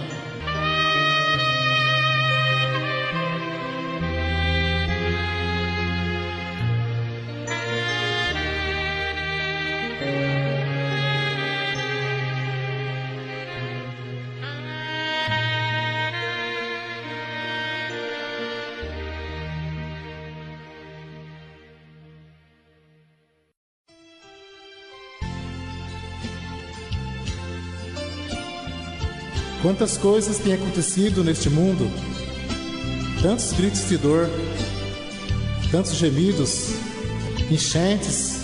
Quantas coisas têm acontecido neste mundo, tantos gritos de dor, tantos gemidos, enchentes,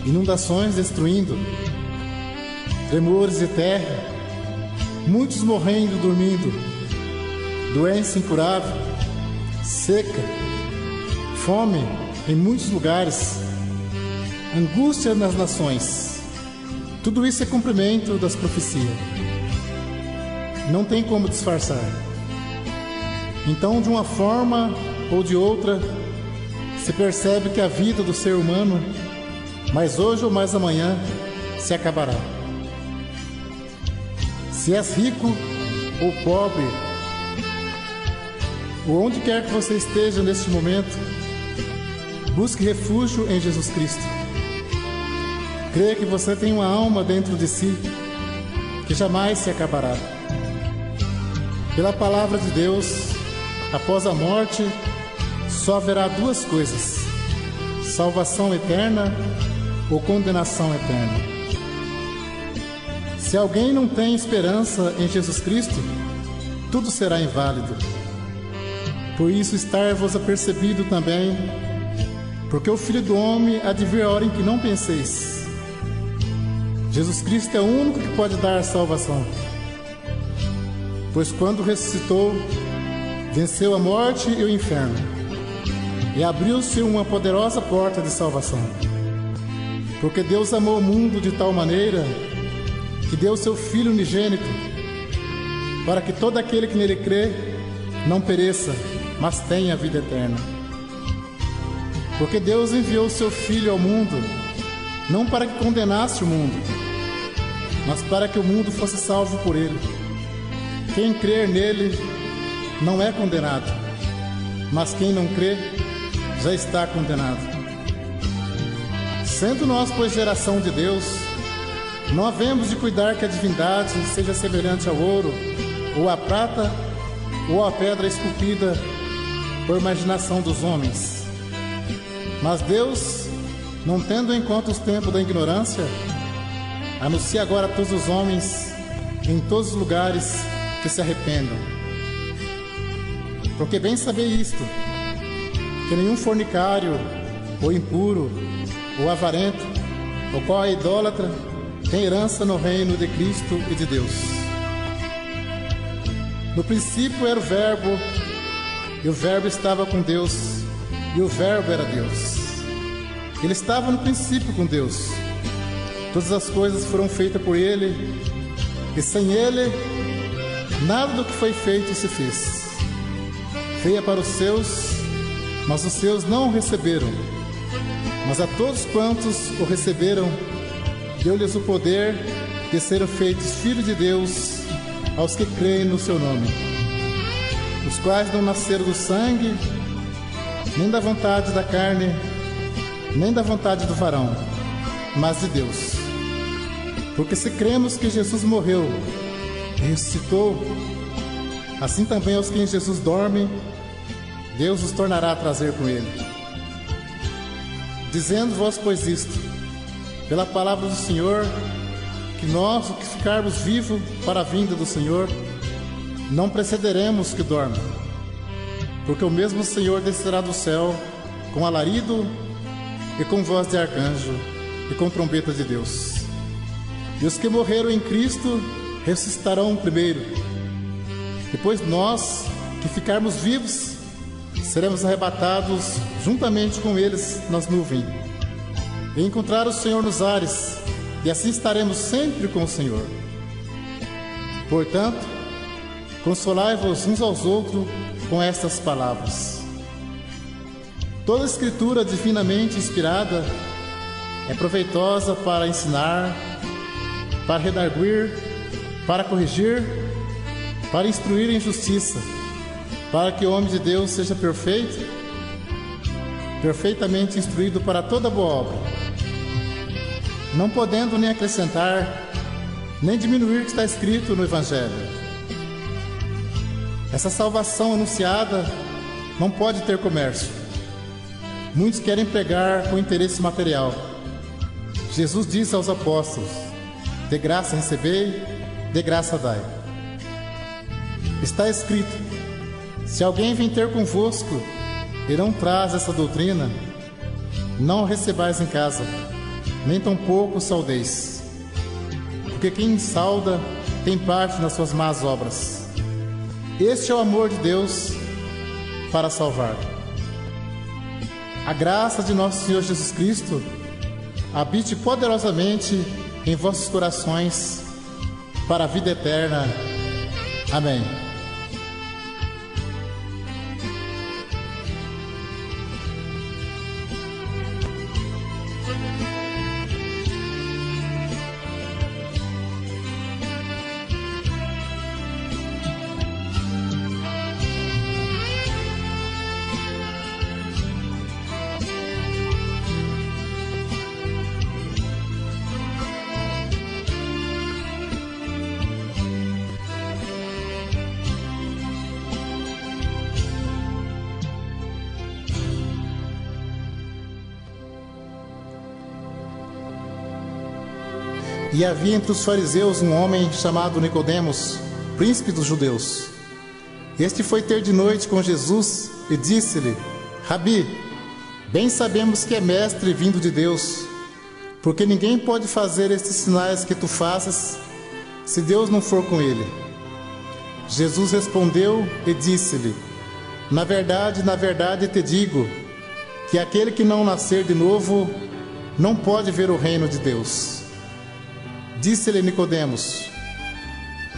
inundações destruindo, tremores de terra, muitos morrendo dormindo, doença incurável, seca, fome em muitos lugares, angústia nas nações. Tudo isso é cumprimento das profecias. Não tem como disfarçar. Então, de uma forma ou de outra, se percebe que a vida do ser humano, mais hoje ou mais amanhã, se acabará. Se és rico ou pobre, ou onde quer que você esteja neste momento, busque refúgio em Jesus Cristo. Creia que você tem uma alma dentro de si que jamais se acabará. Pela palavra de Deus, após a morte, só haverá duas coisas: salvação eterna ou condenação eterna. Se alguém não tem esperança em Jesus Cristo, tudo será inválido. Por isso estar-vos apercebido também, porque o Filho do Homem há de vir a hora em que não penseis. Jesus Cristo é o único que pode dar salvação, pois quando ressuscitou, venceu a morte e o inferno, e abriu-se uma poderosa porta de salvação. Porque Deus amou o mundo de tal maneira que deu seu Filho unigênito, para que todo aquele que nele crê não pereça, mas tenha a vida eterna. Porque Deus enviou seu Filho ao mundo, não para que condenasse o mundo, mas para que o mundo fosse salvo por ele. Quem crer nele não é condenado, mas quem não crê já está condenado. Sendo nós, pois, geração de Deus, não havemos de cuidar que a divindade seja semelhante ao ouro, ou à prata, ou à pedra esculpida por imaginação dos homens. Mas Deus, não tendo em conta os tempos da ignorância, anuncia agora a todos os homens, em todos os lugares, que se arrependam. Porque bem sabei isto, que nenhum fornicário, ou impuro, ou avarento, ou qual é idólatra, tem herança no reino de Cristo e de Deus. No princípio era o Verbo, e o Verbo estava com Deus, e o Verbo era Deus. Ele estava no princípio com Deus. Todas as coisas foram feitas por Ele, e sem Ele, nada do que foi feito se fez. Veio para os seus, mas os seus não o receberam. Mas a todos quantos o receberam, deu-lhes o poder de serem feitos filhos de Deus, aos que creem no seu nome, os quais não nasceram do sangue, nem da vontade da carne, nem da vontade do varão, mas de Deus. Porque se cremos que Jesus morreu e ressuscitou, assim também aos que em Jesus dormem, Deus os tornará a trazer com Ele. Dizendo-vos, pois, isto, pela palavra do Senhor, que nós, o que ficarmos vivos para a vinda do Senhor, não precederemos que dorme, porque o mesmo Senhor descerá do céu com alarido e com voz de arcanjo e com trombeta de Deus. E os que morreram em Cristo ressuscitarão primeiro. Depois nós, que ficarmos vivos, seremos arrebatados juntamente com eles nas nuvens, e encontrar o Senhor nos ares, e assim estaremos sempre com o Senhor. Portanto, consolai-vos uns aos outros com estas palavras. Toda escritura divinamente inspirada é proveitosa para ensinar, para redarguir, para corrigir, para instruir em justiça, para que o homem de Deus seja perfeito, perfeitamente instruído para toda boa obra, não podendo nem acrescentar, nem diminuir o que está escrito no Evangelho. Essa salvação anunciada não pode ter comércio. Muitos querem pregar com interesse material. Jesus disse aos apóstolos: de graça recebei, de graça dai. Está escrito: se alguém vem ter convosco e não traz essa doutrina, não a recebais em casa, nem tampouco saudeis, porque quem sauda tem parte nas suas más obras. Este é o amor de Deus para salvar. A graça de nosso Senhor Jesus Cristo habite poderosamente em vossos corações para a vida eterna. Amém. E havia entre os fariseus um homem chamado Nicodemos, príncipe dos judeus. Este foi ter de noite com Jesus e disse-lhe: Rabi, bem sabemos que é mestre vindo de Deus, porque ninguém pode fazer estes sinais que tu fazes, se Deus não for com ele. Jesus respondeu e disse-lhe: na verdade te digo, que aquele que não nascer de novo, não pode ver o reino de Deus. Disse-lhe Nicodemos: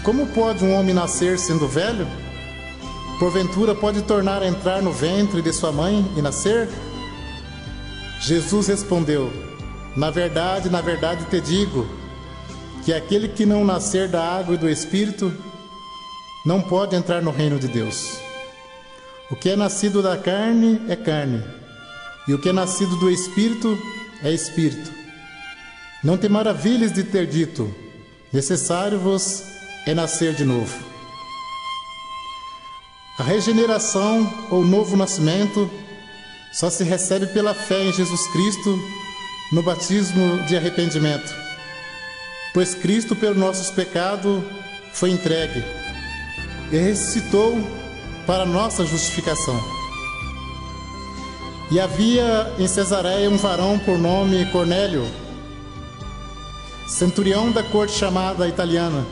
como pode um homem nascer sendo velho? Porventura pode tornar a entrar no ventre de sua mãe e nascer? Jesus respondeu: na verdade te digo, que aquele que não nascer da água e do Espírito, não pode entrar no reino de Deus. O que é nascido da carne é carne, e o que é nascido do Espírito é Espírito. Não te maravilhes de ter dito: necessário-vos é nascer de novo. A regeneração ou novo nascimento só se recebe pela fé em Jesus Cristo no batismo de arrependimento, pois Cristo, pelo nossos pecados, foi entregue e ressuscitou para nossa justificação. E havia em Cesareia um varão por nome Cornélio, centurião da corte chamada italiana,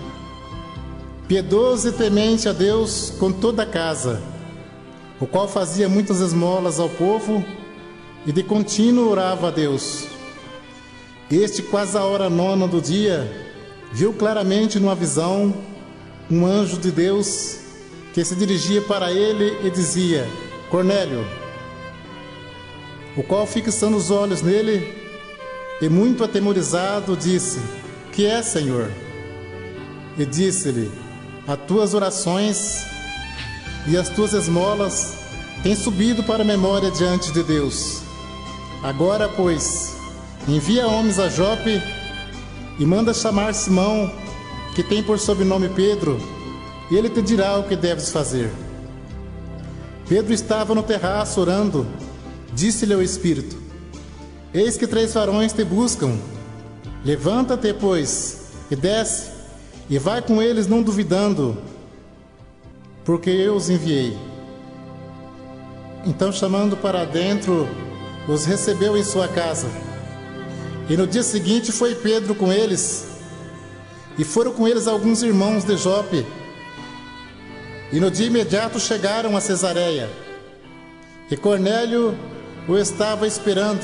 piedoso e temente a Deus com toda a casa, o qual fazia muitas esmolas ao povo e de contínuo orava a Deus. Este, quase a hora 9 do dia, viu claramente numa visão um anjo de Deus que se dirigia para ele e dizia: Cornélio. O qual, fixando os olhos nele e muito atemorizado, disse: que é, Senhor? E disse-lhe: as tuas orações e as tuas esmolas têm subido para a memória diante de Deus. Agora, pois, envia homens a Jope e manda chamar Simão, que tem por sobrenome Pedro, e ele te dirá o que deves fazer. Pedro estava no terraço orando. Disse-lhe o Espírito: eis que 3 varões te buscam. Levanta-te, pois, e desce, e vai com eles, não duvidando, porque eu os enviei. Então, chamando para dentro, os recebeu em sua casa. E no dia seguinte foi Pedro com eles, e foram com eles alguns irmãos de Jope. E no dia imediato chegaram a Cesareia. E Cornélio o estava esperando,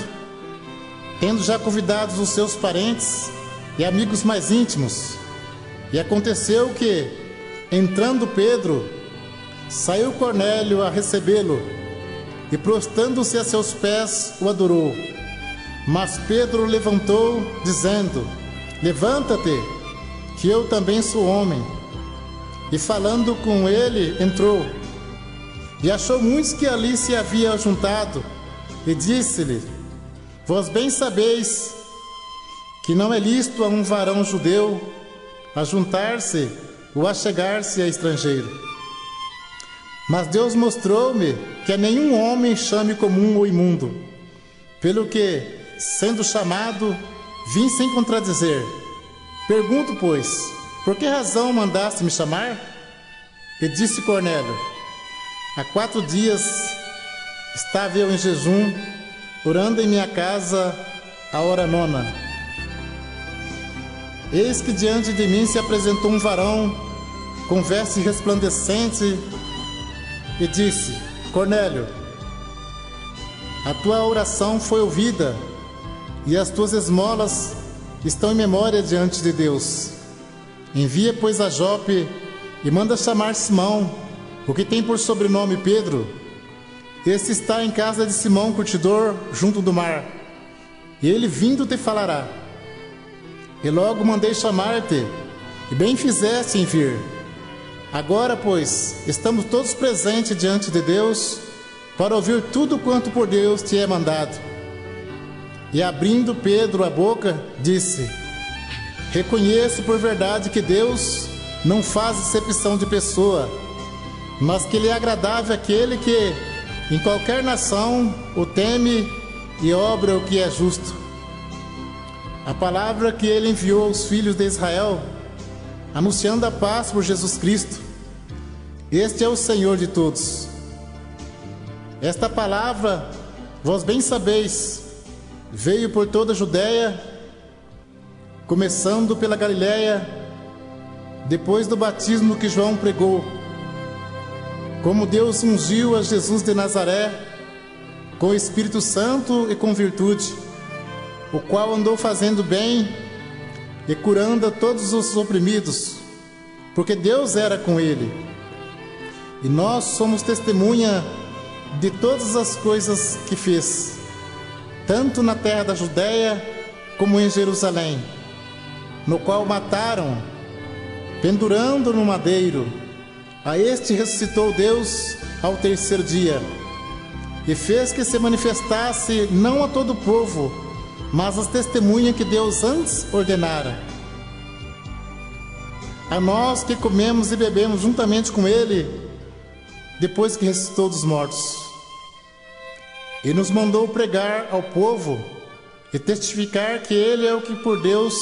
tendo já convidados os seus parentes e amigos mais íntimos. E aconteceu que, entrando Pedro, saiu Cornélio a recebê-lo, e prostrando-se a seus pés, o adorou. Mas Pedro levantou, dizendo: levanta-te, que eu também sou homem. E falando com ele, entrou, e achou muitos que ali se haviam juntado, e disse-lhe: vós bem sabeis que não é lícito a um varão judeu ajuntar-se ou achegar-se a estrangeiro. Mas Deus mostrou-me que a nenhum homem chame comum ou imundo, pelo que, sendo chamado, vim sem contradizer. Pergunto, pois, por que razão mandaste me chamar? E disse Cornélio: há 4 dias estava eu em jejum, orando em minha casa a hora 9. Eis que diante de mim se apresentou um varão com veste resplandecente e disse: Cornélio, a tua oração foi ouvida, e as tuas esmolas estão em memória diante de Deus. Envia, pois, a Jope e manda chamar Simão, o que tem por sobrenome Pedro. Este está em casa de Simão curtidor, junto do mar, e ele vindo te falará. E logo mandei chamar-te, e bem fizeste em vir. Agora, pois, estamos todos presentes diante de Deus, para ouvir tudo quanto por Deus te é mandado. E abrindo Pedro a boca, disse: reconheço por verdade que Deus não faz acepção de pessoa, mas que lhe é agradável aquele que, em qualquer nação, o teme e obra o que é justo. a palavra que ele enviou aos filhos de Israel, anunciando a paz por Jesus Cristo. Este é o Senhor de todos. Esta palavra, vós bem sabeis, veio por toda a Judéia, começando pela Galiléia, depois do batismo que João pregou, como Deus ungiu a Jesus de Nazaré com o Espírito Santo e com virtude, o qual andou fazendo bem e curando a todos os oprimidos, porque Deus era com ele. E nós somos testemunha de todas as coisas que fez, tanto na terra da Judéia como em Jerusalém, no qual mataram, pendurando no madeiro. A este ressuscitou Deus ao terceiro dia, e fez que se manifestasse não a todo o povo, mas as testemunhas que Deus antes ordenara. A nós que comemos e bebemos juntamente com ele, depois que ressuscitou dos mortos. E nos mandou pregar ao povo e testificar que ele é o que por Deus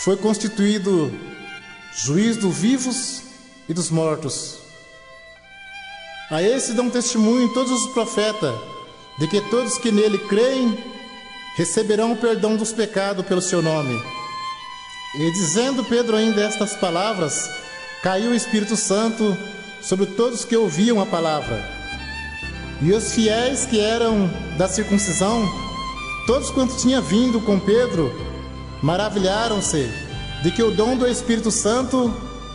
foi constituído juiz dos vivos e dos mortos. A esse dão testemunho todos os profetas, de que todos que nele creem receberão o perdão dos pecados pelo seu nome. E dizendo Pedro ainda estas palavras, caiu o Espírito Santo sobre todos que ouviam a palavra. E os fiéis que eram da circuncisão, todos quantos tinham vindo com Pedro, maravilharam-se de que o dom do Espírito Santo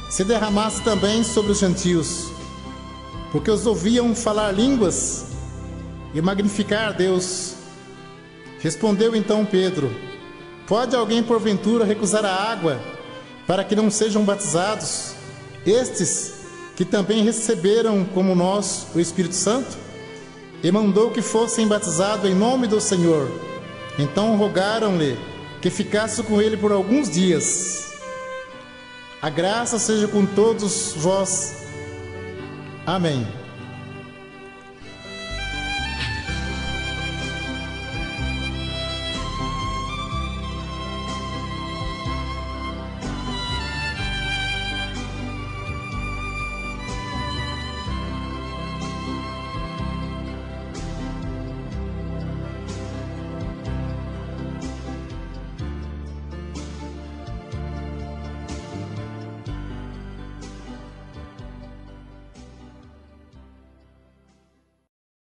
se derramasse também sobre os gentios, porque os ouviam falar línguas e magnificar a Deus. Respondeu então Pedro: pode alguém porventura recusar a água para que não sejam batizados estes que também receberam como nós o Espírito Santo? E mandou que fossem batizados em nome do Senhor. Então rogaram-lhe que ficasse com ele por alguns dias. A graça seja com todos vós. Amém.